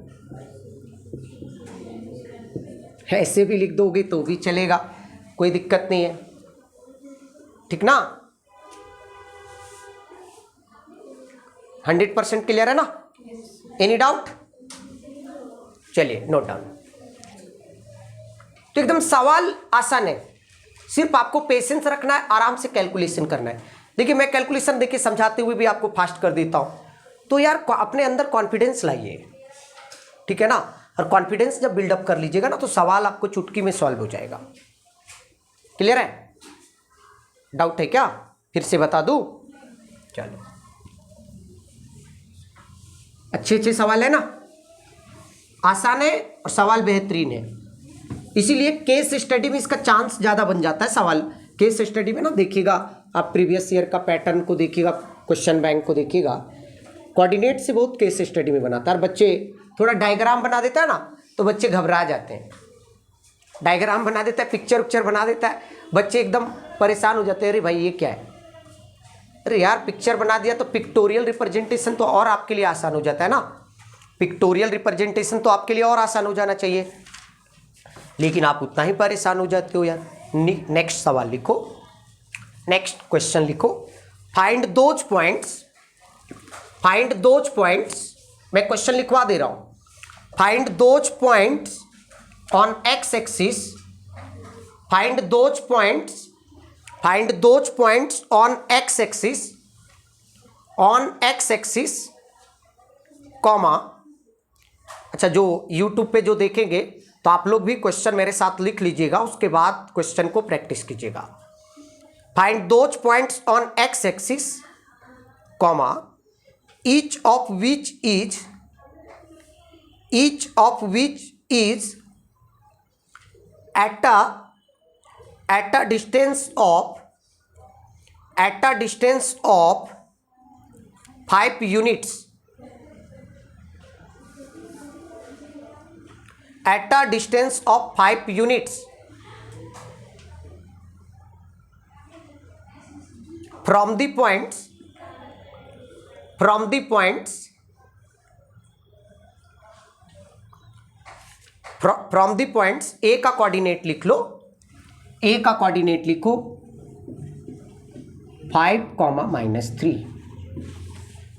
ऐसे भी लिख दोगे तो भी चलेगा, कोई दिक्कत नहीं है, ठीक ना। 100% क्लियर है ना, एनी डाउट, चलिए नोट डाउन। तो एकदम सवाल आसान है, सिर्फ आपको पेशेंस रखना है, आराम से कैलकुलेशन करना है। देखिए मैं कैलकुलेशन देखिए समझाते हुए भी आपको फास्ट कर देता हूं, तो यार अपने अंदर कॉन्फिडेंस लाइए, ठीक है ना, और कॉन्फिडेंस जब बिल्डअप कर लीजिएगा ना तो सवाल आपको चुटकी में सॉल्व हो जाएगा। क्लियर है, डाउट है क्या, फिर से बता दूं, चलो अच्छे सवाल है ना, आसान है और सवाल बेहतरीन है, इसीलिए केस स्टडी में इसका चांस ज़्यादा बन जाता है। सवाल केस स्टडी में ना देखिएगा, आप प्रीवियस ईयर का पैटर्न को देखिएगा, क्वेश्चन बैंक को देखिएगा, कोऑर्डिनेट से बहुत केस स्टडी में बनाता है। और बच्चे थोड़ा डायग्राम बना देता है ना तो बच्चे घबरा जाते हैं। डायग्राम बना देता है, पिक्चर उक्चर बना देता है, बच्चे एकदम परेशान हो जाते हैं, अरे भाई ये क्या है, अरे यार पिक्चर बना दिया तो पिक्टोरियल रिप्रेजेंटेशन तो और आपके लिए आसान हो जाता है ना, पिक्टोरियल रिप्रेजेंटेशन तो आपके लिए और आसान हो जाना चाहिए, लेकिन आप उतना ही परेशान हो जाते हो यार। नेक्स्ट सवाल लिखो, नेक्स्ट क्वेश्चन लिखो, फाइंड दोज पॉइंट्स, मैं क्वेश्चन लिखवा दे रहा हूं, find those points on x axis, find those points on x axis, comma, अच्छा जो यूट्यूब पे जो देखेंगे तो आप लोग भी क्वेश्चन मेरे साथ लिख लीजिएगा, उसके बाद क्वेश्चन को प्रैक्टिस कीजिएगा। Find those points on x axis, comma, each of which is at a distance of 5 units, at a distance of 5 units from the points ए का कोऑर्डिनेट लिख लो, ए का कोऑर्डिनेट लिखो 5,-3।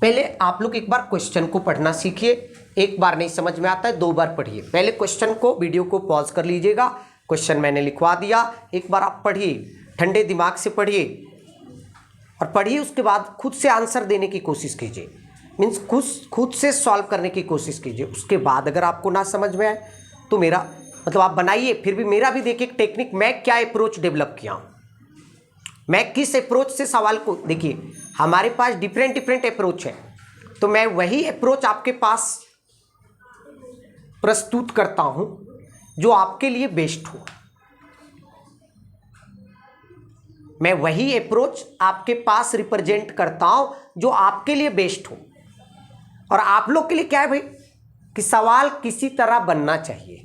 पहले आप लोग एक बार क्वेश्चन को पढ़ना सीखिए, एक बार नहीं समझ में आता है 2 बार पढ़िए। पहले क्वेश्चन को, वीडियो को पॉज कर लीजिएगा, क्वेश्चन मैंने लिखवा दिया, एक बार आप पढ़िए, ठंडे दिमाग से पढ़िए और पढ़िए, उसके बाद खुद से आंसर देने की कोशिश कीजिए, मीन्स खुद से सॉल्व करने की कोशिश कीजिए। उसके बाद अगर आपको ना समझ में आए तो मेरा मतलब आप बनाइए, फिर भी मेरा भी देखिए टेक्निक, मैं क्या अप्रोच डेवलप किया हूं, मैं किस अप्रोच से सवाल को, देखिए हमारे पास डिफरेंट अप्रोच है, तो मैं वही अप्रोच आपके पास प्रस्तुत करता हूं जो आपके लिए बेस्ट हो। मैं वही अप्रोच आपके पास रिप्रेजेंट करता हूं जो आपके लिए बेस्ट हो। और आप लोग के लिए क्या है भाई कि सवाल किसी तरह बनना चाहिए,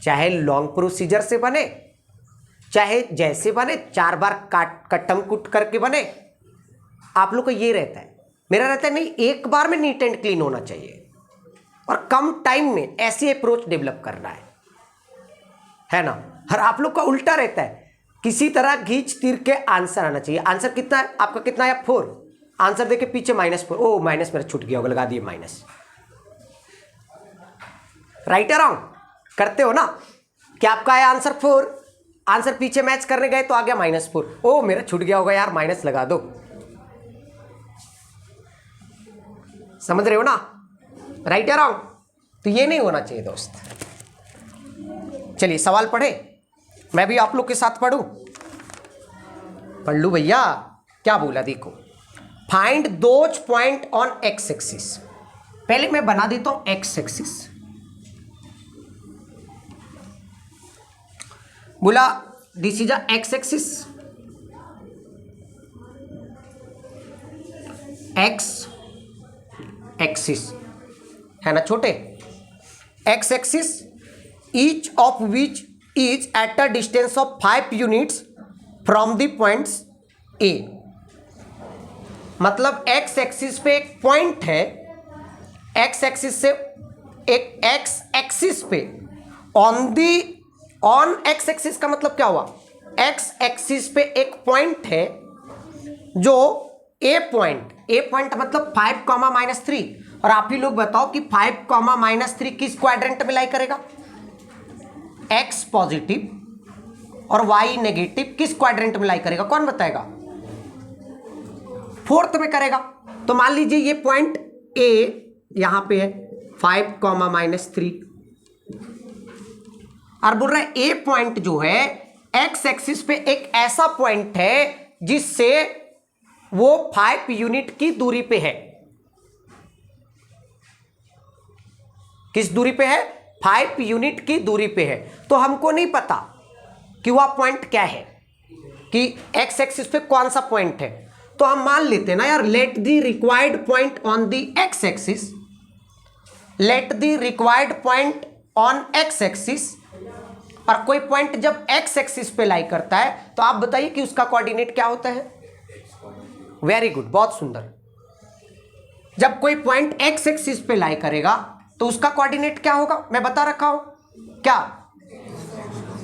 चाहे लॉन्ग प्रोसीजर से बने, चाहे जैसे बने, 4 बार कटम कुट करके बने, आप लोग को ये रहता है, मेरा रहता है नहीं, एक बार में नीट एंड क्लीन होना चाहिए और कम टाइम में ऐसी अप्रोच डेवलप करना है ना। और आप लोग का उल्टा रहता है, किसी तरह घींच तीर के आंसर आना चाहिए। आंसर कितना है आपका, कितना है 4, आंसर देखे पीछे -4, ओ माइनस मेरा छूट गया होगा, लगा दिए माइनस। राइट या रॉन्ग करते हो ना, क्या आपका है आंसर 4, आंसर पीछे मैच करने गए तो आ गया -4, ओ मेरा छूट गया होगा यार, माइनस लगा दो। समझ रहे हो ना, राइट या रॉन्ग? तो ये नहीं होना चाहिए दोस्त। चलिए सवाल पढ़े, मैं भी आप लोग के साथ पढ़ूं, पढ़ लूं भैया, क्या बोला देखो, find those point on x axis. पहले मैं बना देता हूं एक्स एक्सिस, बोला this is a x axis, x axis है ना छोटे, x axis each of which is at a distance of 5 units from the points A. मतलब एक्स एक्सिस पे एक पॉइंट है, एक्स एक्सिस से एक एक्स एक्सिस पे ऑन एक्स एक्सिस का मतलब क्या हुआ, एक्स एक्सिस पे एक पॉइंट है जो ए पॉइंट मतलब 5,-3। और आप ही लोग बताओ कि 5,-3 किस क्वाड्रेंट में लाई करेगा, एक्स पॉजिटिव और वाई नेगेटिव किस क्वाड्रेंट में लाई करेगा, कौन बताएगा, 4th में करेगा। तो मान लीजिए ये पॉइंट ए यहां पे है 5,-3 और बोल रहा है ए पॉइंट जो है एक्स एक्सिस पे एक ऐसा पॉइंट है जिससे वो 5 यूनिट की दूरी पे है। किस दूरी पे है, 5 यूनिट की दूरी पे है। तो हमको नहीं पता कि वह पॉइंट क्या है, कि एक्स एक्सिस पे कौन सा पॉइंट है, तो हम मान लेते हैं ना यार, late the required point on the x axis, late the required point on x axis, और कोई पॉइंट जब एक्स एक्सिस पे लाई करता है तो आप बताइए कि उसका कोऑर्डिनेट क्या होता है। वेरी गुड, बहुत सुंदर। जब कोई पॉइंट एक्स एक्सिस पे लाई करेगा तो उसका कोऑर्डिनेट क्या होगा, मैं बता रखा हूं क्या।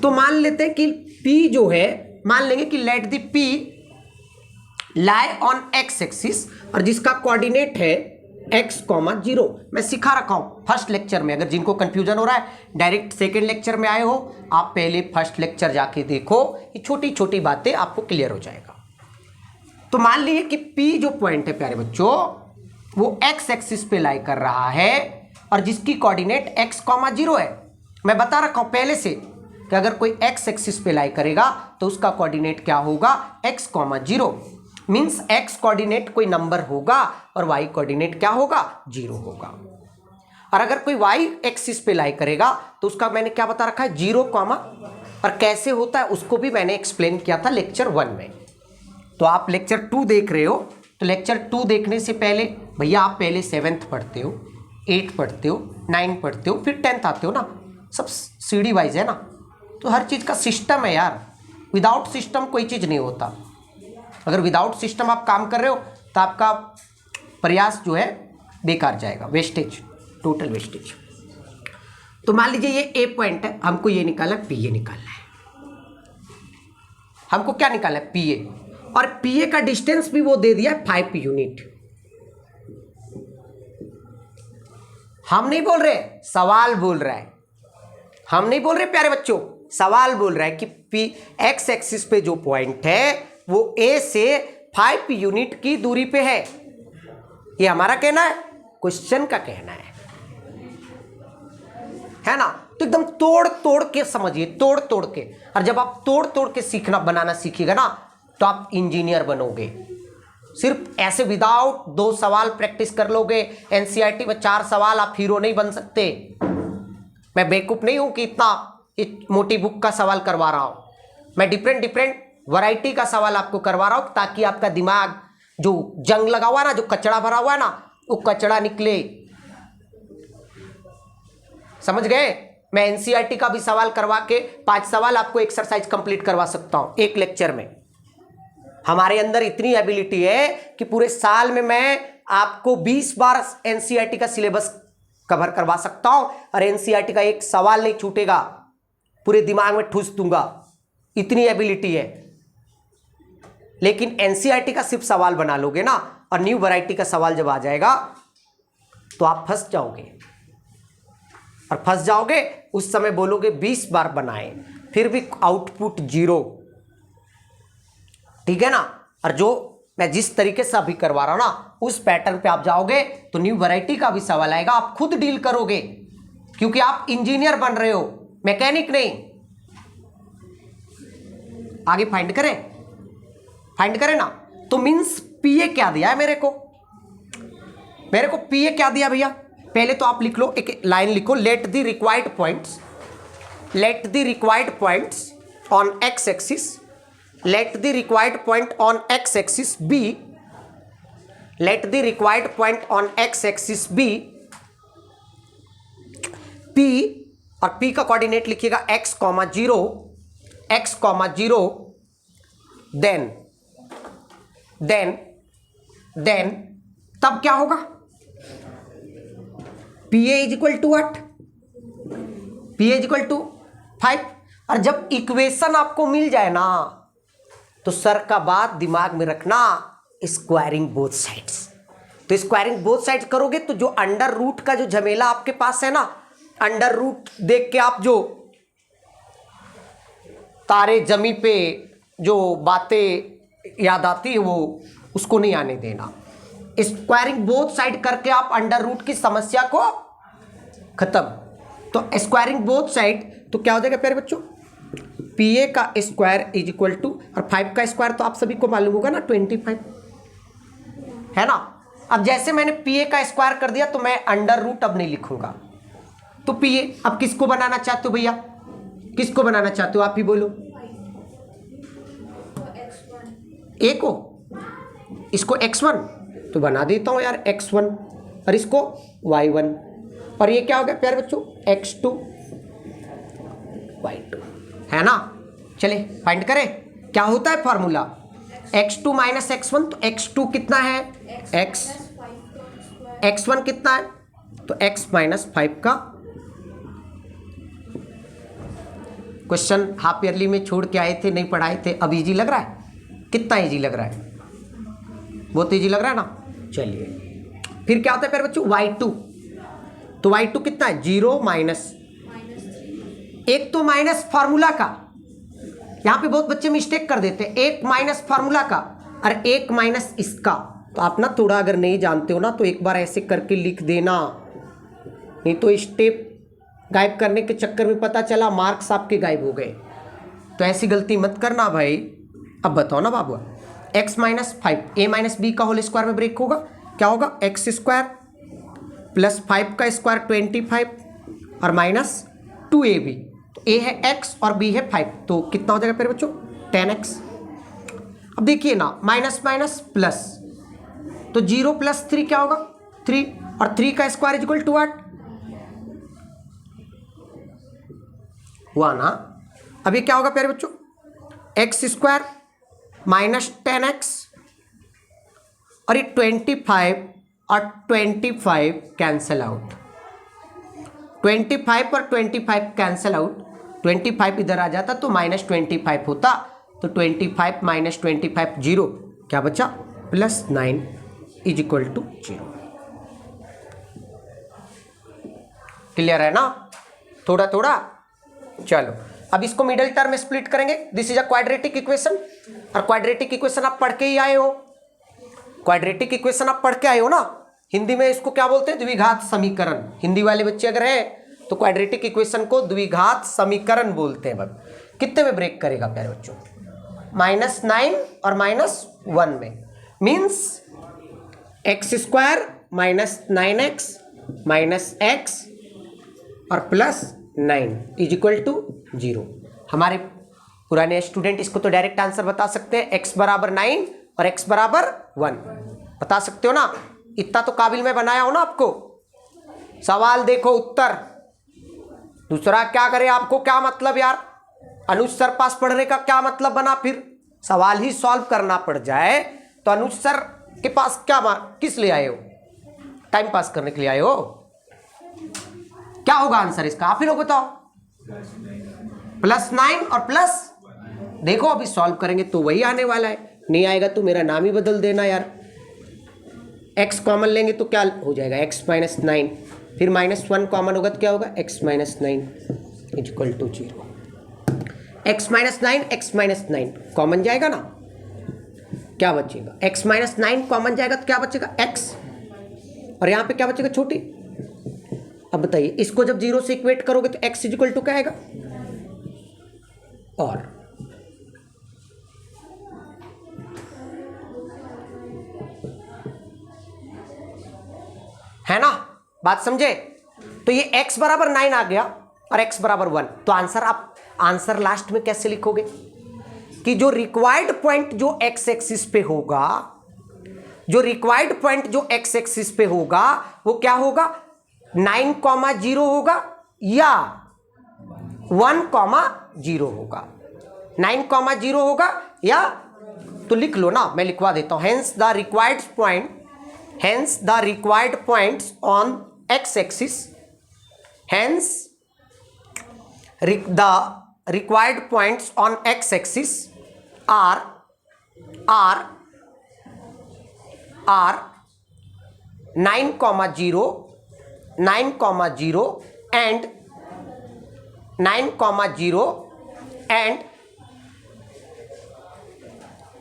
तो मान लेते हैं कि P जो है, मान लेंगे कि let the P lie on x axis, और जिसका कोऑर्डिनेट है x, 0। मैं सिखा रखा हूं फर्स्ट लेक्चर में, अगर जिनको कंफ्यूजन हो रहा है डायरेक्ट सेकेंड लेक्चर में आए हो, आप पहले फर्स्ट लेक्चर जाके देखो, ये छोटी छोटी बातें आपको क्लियर हो जाएगा। तो मान लीजिए कि P जो पॉइंट है प्यारे बच्चों, वो x एक्सिस पे लाई कर रहा है और जिसकी कोऑर्डिनेट x, 0 है। मैं बता रखा हूं पहले से कि अगर कोई x एक्सिस पे लाई करेगा तो उसका कोऑर्डिनेट क्या होगा, x, 0। मींस x कोऑर्डिनेट कोई नंबर होगा और y कोऑर्डिनेट क्या होगा, 0 होगा। और अगर कोई y एक्सिस पे लाई करेगा तो उसका मैंने क्या बता रखा है, 0, और कैसे होता है उसको भी मैंने एक्सप्लेन किया था लेक्चर 1 में। तो आप लेक्चर 2 देख रहे हो, तो लेक्चर 2 देखने से पहले भैया आप पहले 7th पढ़ते हो, 8 पढ़ते हो, 9 पढ़ते हो, फिर 10th आते हो ना, सब सीढ़ी वाइज है ना। तो हर चीज़ का सिस्टम है यार, विदाउट सिस्टम कोई चीज़ नहीं होता। अगर विदाउट सिस्टम आप काम कर रहे हो तो आपका प्रयास जो है बेकार जाएगा, वेस्टेज, टोटल वेस्टेज। तो मान लीजिए ये ए पॉइंट है, हमको ये निकालना है, पी ए निकालना है। हमको क्या निकालना है, पी ए, और पी ए का डिस्टेंस भी वो दे दिया है 5 यूनिट। हम नहीं बोल रहे, सवाल बोल रहा है, हम नहीं बोल रहे प्यारे बच्चों, सवाल बोल रहा है कि पी एक्स एक्सिस पे जो पॉइंट है वो ए से 5 यूनिट की दूरी पे है। ये हमारा कहना है, क्वेश्चन का कहना है ना। तो एकदम तोड़ तोड़ के समझिए, तोड़ तोड़ के। और जब आप तोड़ तोड़ के सीखना बनाना सीखिएगा ना तो आप इंजीनियर बनोगे। सिर्फ ऐसे विदाउट 2 सवाल प्रैक्टिस कर लोगे, एनसीईआरटी में 4 सवाल, आप हीरो नहीं बन सकते। मैं बेवकूफ नहीं हूं कि इतना मोटी बुक का सवाल करवा रहा हूं। मैं डिफरेंट डिफरेंट वैरायटी का सवाल आपको करवा रहा हूं ताकि आपका दिमाग जो जंग लगा हुआ है ना, जो कचड़ा भरा हुआ है ना, वो कचड़ा निकले। समझ गए। मैं एनसीईआरटी का भी सवाल करवा के 5 सवाल आपको एक्सरसाइज कंप्लीट करवा सकता हूं एक लेक्चर में। हमारे अंदर इतनी एबिलिटी है कि पूरे साल में मैं आपको 20 बार एनसीईआरटी का सिलेबस कवर करवा सकता हूं और एनसीईआरटी का एक सवाल नहीं छूटेगा, पूरे दिमाग में ठूस दूंगा, इतनी एबिलिटी है। लेकिन एनसीईआरटी का सिर्फ सवाल बना लोगे ना, और न्यू वैरायटी का सवाल जब आ जाएगा तो आप फंस जाओगे। और फंस जाओगे उस समय बोलोगे 20 बार बनाए, फिर भी आउटपुट 0। ठीक है ना। और जो मैं जिस तरीके से अभी करवा रहा हूं ना, उस पैटर्न पे आप जाओगे तो न्यू वैरायटी का भी सवाल आएगा, आप खुद डील करोगे, क्योंकि आप इंजीनियर बन रहे हो, मैकेनिक नहीं। आगे फाइंड करें ना। तो मींस पीए क्या दिया है मेरे को पीए क्या दिया भैया, पहले तो आप लिख लो, एक लाइन लिखो, late the required points on x axis, let the required point on x axis be, let the required point on x axis be p, और p का कोऑर्डिनेट लिखिएगा x, 0, then तब क्या होगा, pa is equal to what, pa is equal to 5। और जब equation आपको मिल जाए ना तो सर का बात दिमाग में रखना, स्क्वायरिंग बोथ साइड्स। तो स्क्वायरिंग बोथ साइड्स करोगे तो जो अंडर रूट का जो झमेला आपके पास है ना, अंडर रूट देख के आप जो तारे जमी पे जो बातें याद आती है वो उसको नहीं आने देना। स्क्वायरिंग बोथ साइड करके आप अंडर रूट की समस्या को खत्म। तो स्क्वायरिंग बोथ साइड तो क्या हो जाएगा प्यारे बच्चों, पीए का स्क्वायर इज इक्वल टू, और 5 का स्क्वायर तो आप सभी को मालूम होगा ना 25 है ना। अब जैसे मैंने पीए का स्क्वायर कर दिया तो मैं अंडर रूट अब नहीं लिखूंगा। तो पीए अब किसको बनाना चाहते हो भैया, किसको बनाना चाहते हो आप ही बोलो। ए को, इसको x1 तो बना देता हूँ यार x1 और इसको y1 और ये क्या हो गया प्यारे बच्चों x2 y2 है ना। चले फाइंड करें क्या होता है फॉर्मूला x2 माइनस x1 तो x2 कितना है x1 कितना है तो x माइनस 5 का क्वेश्चन हाफ ईयरली में छोड़ के आए थे, नहीं पढ़ाए थे। अब इजी लग रहा है? कितना इजी लग रहा है? बहुत इजी लग रहा है ना। चलिए फिर क्या होता है फिर बच्चों y2 तो y2 कितना है 0 माइनस, एक तो माइनस फार्मूला का, यहां पे बहुत बच्चे मिस्टेक कर देते हैं, एक माइनस फार्मूला का और एक माइनस इसका। तो आप ना थोड़ा अगर नहीं जानते हो ना तो एक बार ऐसे करके लिख देना, नहीं तो स्टेप गायब करने के चक्कर में पता चला मार्क्स आपके गायब हो गए। तो ऐसी गलती मत करना भाई। अब बताओ ना बाबू, x minus 5 a minus b का होल स्क्वायर में ब्रेक होगा, क्या होगा x स्क्वायर प्लस 5 का स्क्वायर 25 और माइनस 2ab। तो a है x और b है 5 तो कितना हो जाएगा फिर बच्चों 10x। अब देखिए ना माइनस माइनस प्लस तो 0 प्लस 3 क्या होगा 3 और 3 का स्क्वायर इज इक्वल टू 8 हुआ ना। अभी क्या होगा प्यारे बच्चों एक्स स्क्वायर माइनस 10x और ये 25 और 25 कैंसल आउट, 25 और 25 कैंसल आउट, 25 इधर आ जाता तो माइनस 25 होता तो 25 माइनस 25 जीरो, क्या बचा plus 9 is equal to 0। Clear है ना थोड़ा थोड़ा। चलो अब इसको मिडिल टर्म में स्प्लिट करेंगे। This is a quadratic equation और क्वाड्रेटिक इक्वेशन आप पढ़ के ही आए हो, क्वाड्रेटिक इक्वेशन आप पढ़ के आए हो ना। हिंदी में इसको क्या बोलते हैं द्विघात समीकरण। हिंदी वाले बच्चे अगर हैं तो क्वाड्रेटिक इक्वेशन को द्विघात समीकरण बोलते हैं। बस कितने में ब्रेक करेगा प्यारे बच्चों -9 और -1 में, means x square minus 9x minus x और प्लस 9 इज इक्वल टू 0। हमारे पुराने स्टूडेंट इसको तो डायरेक्ट आंसर बता सकते हैं, x बराबर 9 और x बराबर 1 बता सकते हो ना। इतना तो काबिल में बनाया हो ना आपको। सवाल देखो उत्तर, दूसरा क्या करे आपको क्या मतलब यार, अनुज सर पास पढ़ने का क्या मतलब बना। फिर सवाल ही सॉल्व करना पड़ जाए तो अनुज सर के पास क्या किस लिए आए हो, टाइम पास करने के लिए आए हो। क्या होगा आंसर इसका आप ही लोग बताओ। +9 और प्लस, देखो अभी सॉल्व करेंगे तो वही आने वाला है, नहीं आएगा तो मेरा नाम ही बदल देना यार। x कॉमन लेंगे तो क्या हो जाएगा x माइनस 9, फिर -1 कॉमन होगा तो क्या होगा x minus 9 is equal to 0। x minus 9 common जाएगा ना, क्या बचेगा x माइनस 9 कॉमन जाएगा तो क्या बचेगा x और यहाँ पे क्या बचेगा छोटी। अब बताइए इसको जब 0 से इक्वेट करोगे तो x इज इक्वल टू क्या आएगा और है ना, बात समझे। तो ये x बराबर 9 आ गया और x बराबर 1, तो आंसर आप आंसर लास्ट में कैसे लिखोगे कि जो रिक्वायर्ड पॉइंट जो x एक्सिस पे होगा, जो रिक्वायर्ड पॉइंट जो x एक्सिस पे होगा वो क्या होगा 9,0 होगा या 1,0 होगा। 9,0 होगा या, तो लिख लो ना, मैं लिखवा देता हूं। Hence the required points on x axis, hence the required points on x axis are 9,0 and 9,0 and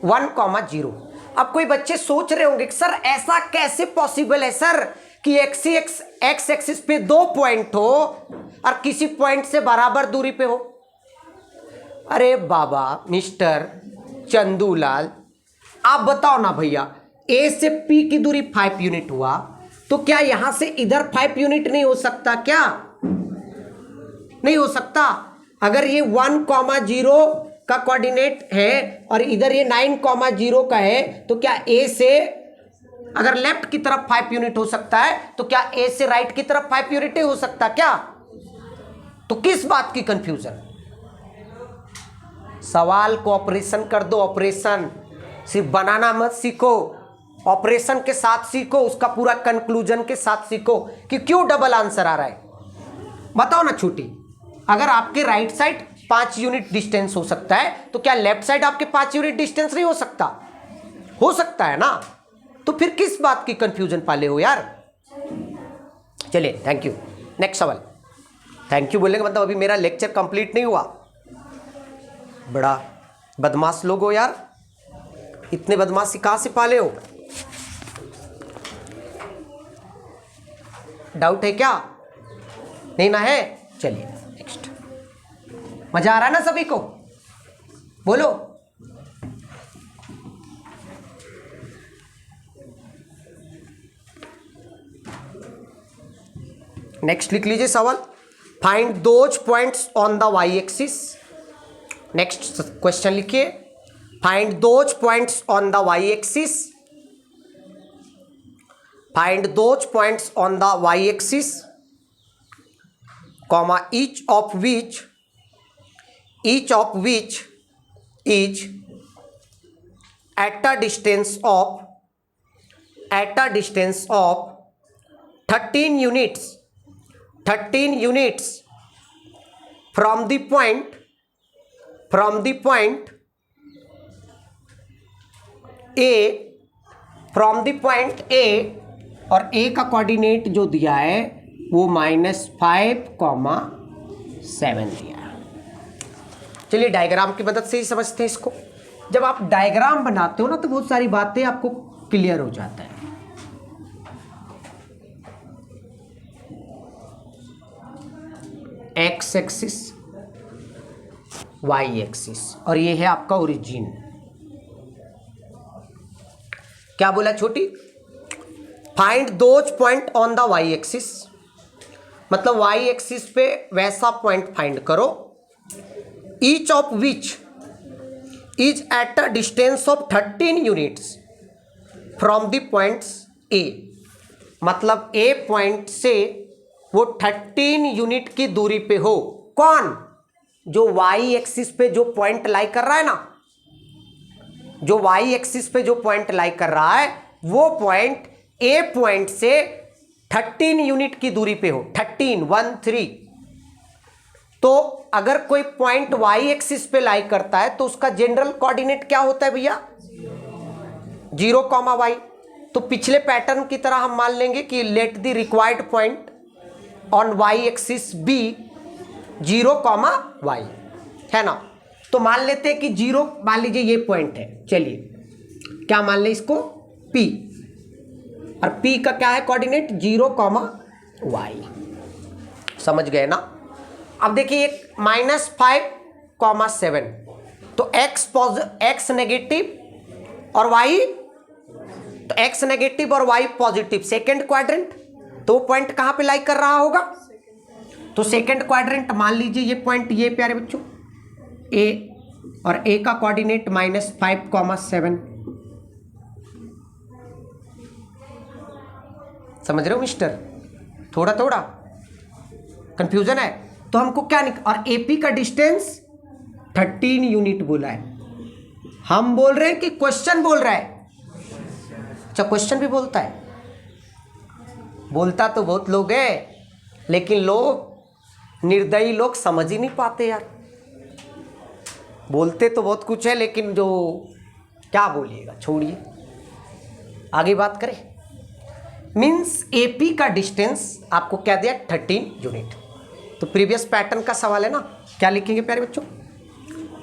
1,0। अब कोई बच्चे सोच रहे होंगे सर ऐसा कैसे पॉसिबल है सर कि एक्स एक्सिस पे 2 पॉइंट हो और किसी पॉइंट से बराबर दूरी पे हो। अरे बाबा मिस्टर चंदूलाल आप बताओ ना भैया, ए से पी की दूरी 5 यूनिट हुआ तो क्या यहां से इधर 5 यूनिट नहीं हो सकता क्या? नहीं हो सकता। अगर ये 1,0 का कोऑर्डिनेट है और इधर ये 9,0 का है, तो क्या ए से अगर लेफ्ट की तरफ 5 यूनिट हो सकता है तो क्या ए से राइट की तरफ 5 यूनिट हो सकता क्या? तो किस बात की कंफ्यूजन? सवाल को ऑपरेशन कर दो, ऑपरेशन सिर्फ बनाना मत सीखो, ऑपरेशन के साथ सीखो, उसका पूरा कंक्लूजन के साथ सीखो कि क्यों डबल आंसर आ रहा है। बताओ ना छोटी, अगर आपके राइट साइड 5 यूनिट डिस्टेंस हो सकता है तो क्या लेफ्ट साइड आपके 5 यूनिट डिस्टेंस नहीं हो सकता? हो सकता है ना, तो फिर किस बात की कंफ्यूजन पाले हो यार? चलिए थैंक यू। नेक्स्ट सवाल। थैंक यू बोलने का मतलब अभी मेरा लेक्चर कंप्लीट नहीं हुआ। बड़ा बदमाश लोग हो यार, इतने बदमाशी कहां से पाले हो? डाउट है क्या? नहीं ना है? चलिए नेक्स्ट। मजा आ रहा है ना सभी को? बोलो। नेक्स्ट लिख लीजिए सवाल, find those points on the Y axis. Next question लिखिए, find those points on the Y axis, find those points on the Y axis, comma each of which is at a distance of 13 units from the point A और A का coordinate जो दिया है वो -5,7 दिया है। चलिए डायग्राम की मदद से ही समझते हैं इसको। जब आप डायग्राम बनाते हो ना तो बहुत सारी बातें आपको क्लियर हो जाता है। एक्स एक्सिस, वाई एक्सिस, और ये है आपका ओरिजिन। क्या बोला छोटी? Find those point on the Y axis, मतलब वाई एक्सिस पे वैसा पॉइंट फाइंड करो, each of which is at a distance of 13 units from the points A, मतलब ए पॉइंट से वो 13 यूनिट की दूरी पे हो। कौन? जो वाई एक्सिस पे जो पॉइंट लाई कर रहा है ना, जो वाई एक्सिस पे जो पॉइंट लाई कर रहा है वो पॉइंट ए पॉइंट से 13 यूनिट की दूरी पे हो। 13 तो अगर कोई पॉइंट वाई एक्सिस पे लाई करता है तो उसका जनरल कोऑर्डिनेट क्या होता है भैया? 0, तो पिछले पैटर्न की तरह हम मान लेंगे कि let the required point on y axis be 0, है ना। तो मान लेते हैं कि 0, मान लीजिए ये पॉइंट है। चलिए क्या मान ले इसको? P, और P का क्या है कोऑर्डिनेट? 0, समझ गए ना। अब देखिए -5,7, तो x नेगेटिव और y, तो x नेगेटिव और y पॉजिटिव, सेकेंड क्वाड्रेंट, तो पॉइंट कहां पे लाई कर रहा होगा? तो सेकेंड क्वाड्रेंट मान लीजिए ये पॉइंट, ये प्यारे बच्चों A, और A का कोऑर्डिनेट -5,7। समझ रहे हो मिस्टर? थोड़ा कंफ्यूजन है तो हमको क्या और AP का डिस्टेंस 13 यूनिट बोला है। हम बोल रहे हैं कि क्वेश्चन बोल रहा है? अच्छा क्वेश्चन भी बोलता है। बोलता तो बहुत लोग है, लेकिन लोग निर्दयी लोग समझ ही नहीं पाते यार। बोलते तो बहुत कुछ है लेकिन जो क्या बोलिएगा, छोड़िए आगे बात करें। मीन्स AP का डिस्टेंस आपको क्या दिया? 13 यूनिट। तो प्रीवियस पैटर्न का सवाल है ना, क्या लिखेंगे प्यारे बच्चों?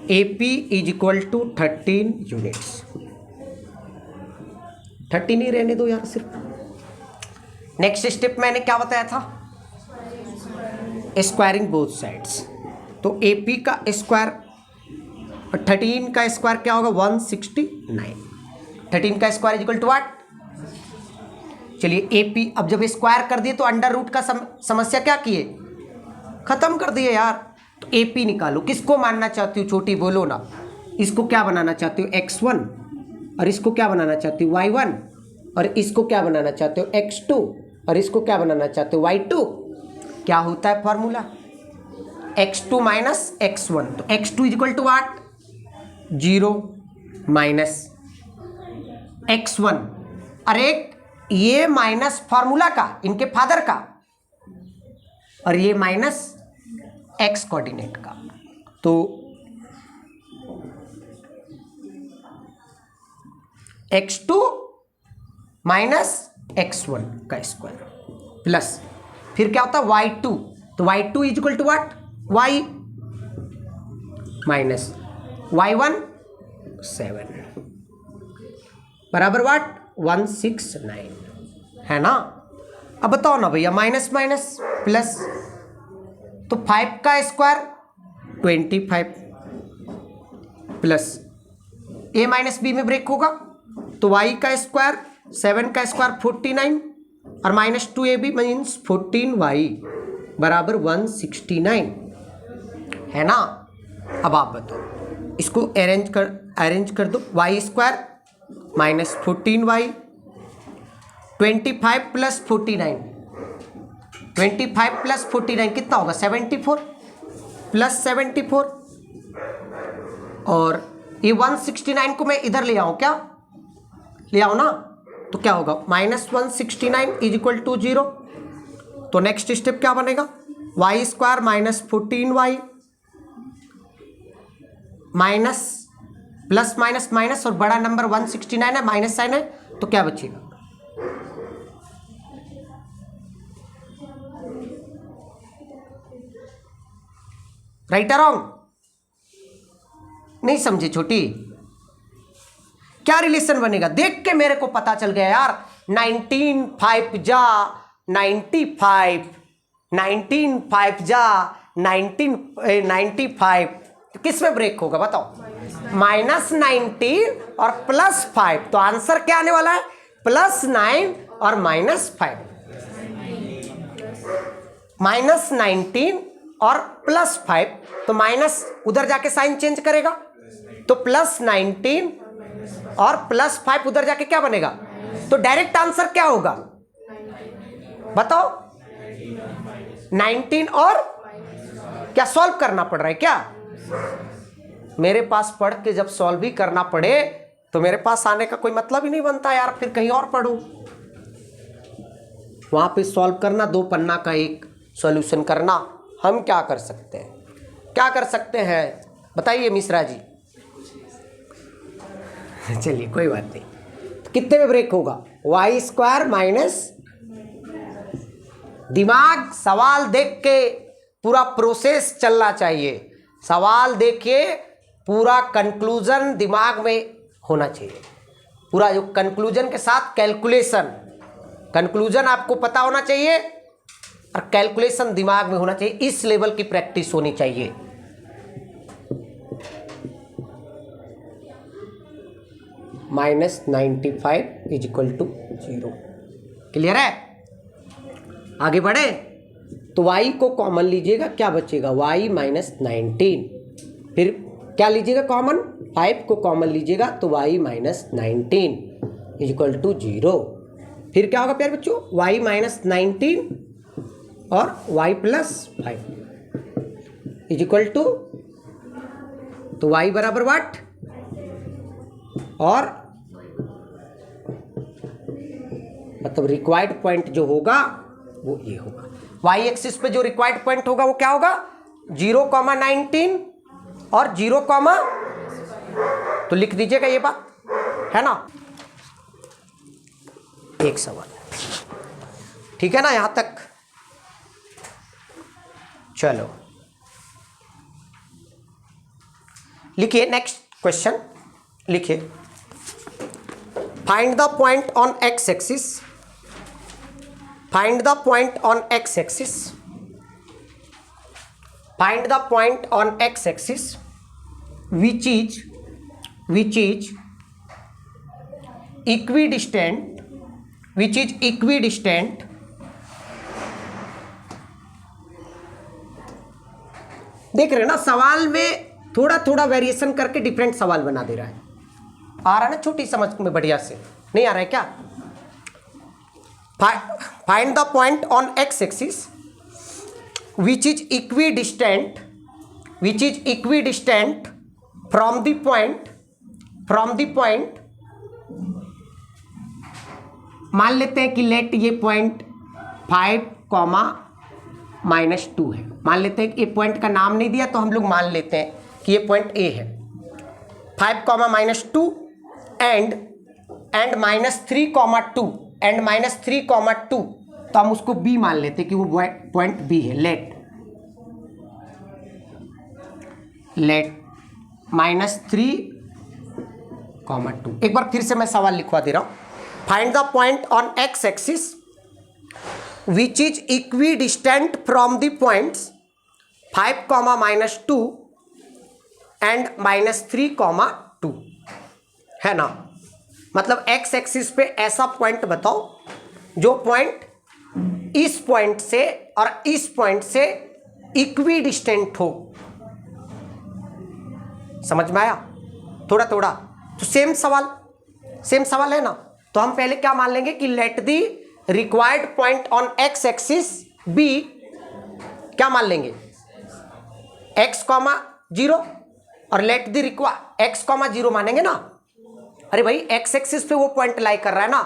AP is equal to 13 units. 13 ही रहने दो यार सिर्फ। नेक्स्ट स्टेप मैंने क्या बताया था? Squaring both sides. तो AP का स्क्वायर और 13 का स्क्वायर क्या होगा? 169। 13 का square is equal to what? चलिए AP, अब जब स्क्वायर कर दिए तो अंडर रूट का समस्या क्या किए? खत्म कर दिए यार। तो AP निकालो। किसको मानना चाहती हो छोटी, बोलो ना। इसको क्या बनाना चाहती हो, x1, और इसको क्या बनाना चाहती हो, y1, और इसको क्या बनाना चाहते हो, x2, और इसको क्या बनाना चाहते हो, y2। क्या होता है फॉर्मूला, x2 माइनस x1। तो x2 equal to watt, 0 minus x1। अरे ये माइनस फॉर्मूला का, इनके फादर का, और ये माइनस x कोऑर्डिनेट का। तो x2 माइनस x1 का स्क्वायर प्लस फिर क्या होता है y2। तो y2 is equal to what, y माइनस y1 7 बराबर वाट 169 है ना। अब बताओ ना भैया, माइनस माइनस प्लस, तो 5 का square 25 plus a minus b में ब्रेक होगा, तो y का स्क्वायर 7 का स्क्वायर 49 और माइनस 2ab मीन्स 14y बराबर 169 है ना। अब आप बताओ, इसको अरेंज कर दो। y square minus 14y 25 plus 49, 25 plus 49 कितना होगा, 74 प्लस 74, और ये 169 को मैं इधर ले आऊं, क्या ले आओ ना, तो क्या होगा माइनस 169 इज इक्वल टू 0। तो नेक्स्ट स्टेप क्या बनेगा, y square minus 14y minus plus minus minus, और बड़ा नंबर 169 है, माइनस साइन है, तो क्या बचेगा, राइट और रॉन्ग, नहीं समझे छोटी। क्या रिलेशन बनेगा, देख के मेरे को पता चल गया यार। 19 5 जा 95, 19 5 जा 95, तो किस में ब्रेक होगा बताओ, माइनस 19 और प्लस 5। तो आंसर क्या आने वाला है, प्लस 9 और माइनस 5, माइनस 19 और प्लस 5। तो माइनस उधर जाके साइन चेंज करेगा, तो प्लस 19 और प्लस 5 उधर जाके क्या बनेगा, तो डायरेक्ट आंसर क्या होगा बताओ, 19 और क्या सॉल्व करना पड़ रहा है क्या, मेरे पास पढ़ के जब सॉल्व ही करना पड़े तो मेरे पास आने का कोई मतलब ही नहीं बनता यार, फिर कहीं और पढ़ो, वहां पे सॉल्व करना, 2 पन्ना का एक सॉल्यूशन करना। हम क्या कर सकते हैं, क्या कर सकते हैं बताइए मिश्रा जी। चलिए कोई बात नहीं, तो कितने में ब्रेक होगा, वाई स्क्वायर माइनस, दिमाग सवाल देख के पूरा प्रोसेस चलना चाहिए, सवाल देखिए पूरा कंक्लूजन दिमाग में होना चाहिए, पूरा जो कंक्लूजन के साथ कैलकुलेशन, कंक्लूजन आपको पता होना चाहिए और कैलकुलेशन दिमाग में होना चाहिए, इस लेवल की प्रैक्टिस होनी चाहिए। Minus 95 is equal to 0, clear है। आगे बढ़े, तो y को कॉमन लीजिएगा, क्या बचेगा y माइनस 19, फिर क्या लीजिएगा कॉमन, 5 को कॉमन लीजिएगा तो y minus 19 is equal to 0। फिर क्या होगा प्यारे बच्चों, y माइनस 19 और y plus 5 is equal to, तो y बराबर वाट, और मतलब रिक्वायर्ड पॉइंट जो होगा वो ये होगा, y एक्सिस पे जो रिक्वायर्ड पॉइंट होगा वो क्या होगा, 0,19 और 0, तो लिख दीजिएगा ये बात है ना। एक सवाल ठीक है ना यहां तक, चलो लिखिए नेक्स्ट क्वेश्चन, लिखिए find the point on x axis, find the point on x axis, find the point on x axis which is equidistant, which is equidistant देख रहे हैं ना, सवाल में थोड़ा थोड़ा वेरिएशन करके डिफरेंट सवाल बना दे रहा है। आ रहा है ना छोटी समझ में बढ़िया से? नहीं आ रहा है क्या? Find the point on x axis which is equidistant from the point, मान लेते हैं कि लेट ये पॉइंट 5,-2 है। मान लेते हैं कि ये पॉइंट का नाम नहीं दिया तो हम लोग मान लेते हैं कि ये पॉइंट ए है। 5,-2 एंड -3,2 एंड -3,2, तो हम उसको बी मान लेते हैं कि वो पॉइंट बी है। लेट -3,2। एक बार फिर से मैं सवाल लिखवा दे रहा हूं। Find the point on x axis which is equidistant from the points 5,-2 and -3,2 है ना। मतलब एक्स एक्सिस पे ऐसा पॉइंट बताओ जो पॉइंट इस पॉइंट से और इस पॉइंट से इक्विडिस्टेंट हो। समझ में आया? थोड़ा थोड़ा तो सेम सवाल है ना। तो हम पहले क्या मान लेंगे कि let the required point on x axis be, क्या मान लेंगे? x,0 और लेट दी x,0 मानेंगे ना। अरे भाई एक्स एक्सिस पे वो पॉइंट लाई कर रहा है ना,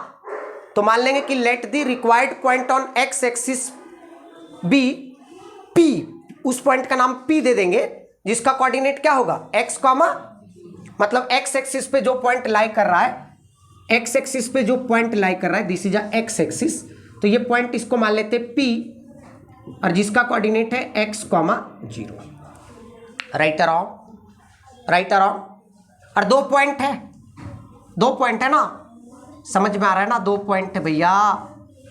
तो मान लेंगे कि let the required point on x axis be p, उस पॉइंट का नाम p दे देंगे जिसका कोऑर्डिनेट क्या होगा? x, मतलब एक्स एक्सिस पे जो पॉइंट लाई कर रहा है, एक्स एक्सिस पे जो पॉइंट लाई कर रहा है this is a x axis, तो ये पॉइंट इसको मान लेते हैं p और जिसका कोऑर्डिनेट है x, 0। Right around. और दो पॉइंट है ना, समझ में आ रहा है ना? 2 पॉइंट है भैया।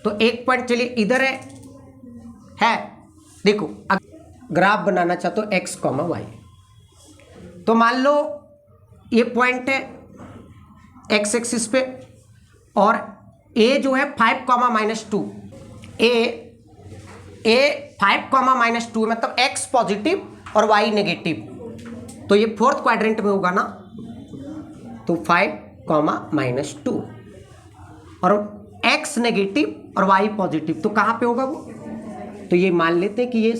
तो एक पॉइंट चलिए इधर है देखो, ग्राफ बनाना चाहते हो x, y, तो मान लो ये पॉइंट है एक्स एक्सिस पे और a जो है 5,-2, a 5,-2 मतलब x पॉजिटिव और y नेगेटिव, तो ये फोर्थ क्वाड्रेंट में होगा ना। तो 5,-2 और x नेगेटिव और y पॉजिटिव, तो कहाँ पे होगा वो? तो ये मान लेते हैं कि ये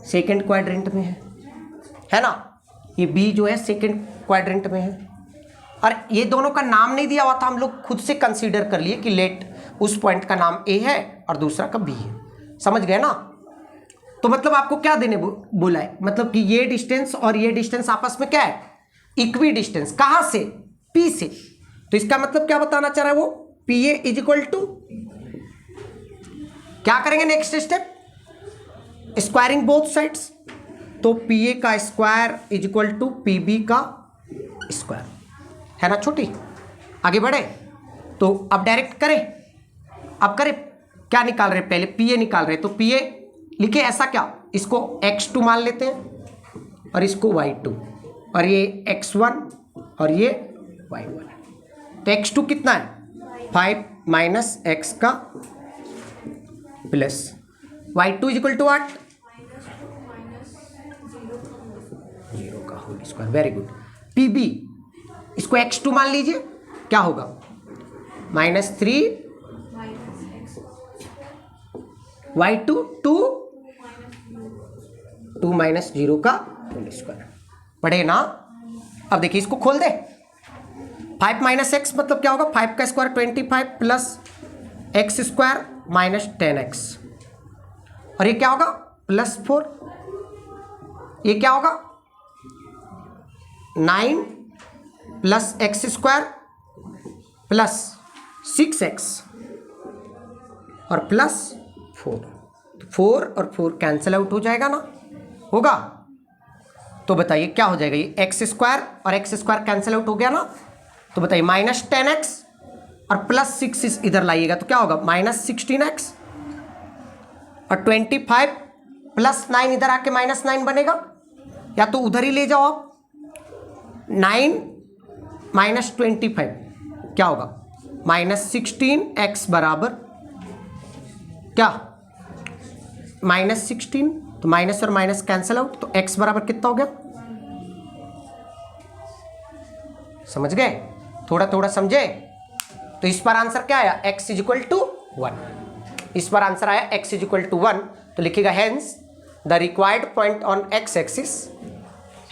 सेकेंड क्वाड्रेंट में है ना। ये b जो है सेकेंड क्वाड्रेंट में है और ये दोनों का नाम नहीं दिया हुआ था, हम लोग खुद से कंसीडर कर लिए कि लेट उस पॉइंट का नाम a है और दूसरा का b है। समझ गए ना? तो मतलब आपको क्या देने बोला है? मतलब कि ये डिस्टेंस और ये डिस्टेंस आपस में क्या है? Equi distance. कहां से? P से। तो इसका मतलब क्या बताना चाह रहा है वो? PA इज इक्वल टू, क्या करेंगे next step? Squaring both sides. तो PA का square is equal to PB का स्क्वायर, है ना छोटी? आगे बढ़े तो अब डायरेक्ट करें। अब करें क्या निकाल रहे? पहले PA निकाल रहे, तो PA लिखे ऐसा क्या, इसको x2 मान लेते हैं और इसको y2 और ये x1 और ये y1। तो x2 कितना है? 5 माइनस x का plus y2 is equal to 8 0 का whole square. Very good. PB इसको x2 मान लीजिए, क्या होगा? -3 y2 2 माइनस 0 का होल स्क्वायर। पढ़े ना? अब देखिए इसको खोल दे। 5 माइनस एक्स मतलब क्या होगा? 5 का square 25 plus x square minus 10x और ये क्या होगा? +4। ये क्या होगा? 9 plus x square plus 6x और प्लस 4। 4 और 4 कैंसिल आउट हो जाएगा ना? होगा। तो बताइए क्या हो जाएगा? ये एक्स स्क्वायर और एक्स स्क्वायर कैंसिल आउट हो गया ना। तो बताइए -10x और +6 इधर लाइएगा तो क्या होगा? -16x और 25 प्लस 9 इधर आके -9 बनेगा, या तो उधर ही ले जाओ आप। 9 माइनस 25 क्या होगा? -16x बराबर क्या? -16 तो माइनस और माइनस कैंसिल आउट, तो x बराबर कितना हो गया, समझ गए, थोड़ा थोड़ा समझे। तो इस पर आंसर क्या आया, x इज इक्वल टू 1। इस पर आंसर आया x इज इक्वल टू 1, तो लिखिएगा hence the required point on x axis,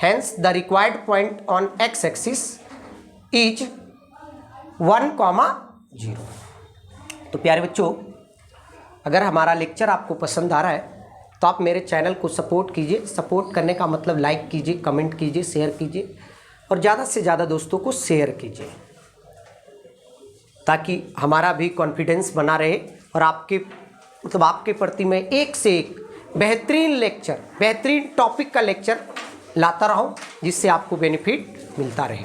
hence the required point on x axis is 1,0। तो प्यारे बच्चों, अगर हमारा लेक्चर आपको पसंद आ रहा है तो आप मेरे चैनल को सपोर्ट कीजिए। सपोर्ट करने का मतलब लाइक कीजिए, कमेंट कीजिए, शेयर कीजिए और ज़्यादा से ज़्यादा दोस्तों को शेयर कीजिए, ताकि हमारा भी कॉन्फिडेंस बना रहे और आपके प्रति मैं एक से एक बेहतरीन लेक्चर, बेहतरीन टॉपिक का लेक्चर लाता रहूं, जिससे आपको बेनिफिट मिलता रहे।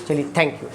चलिए, थैंक यू।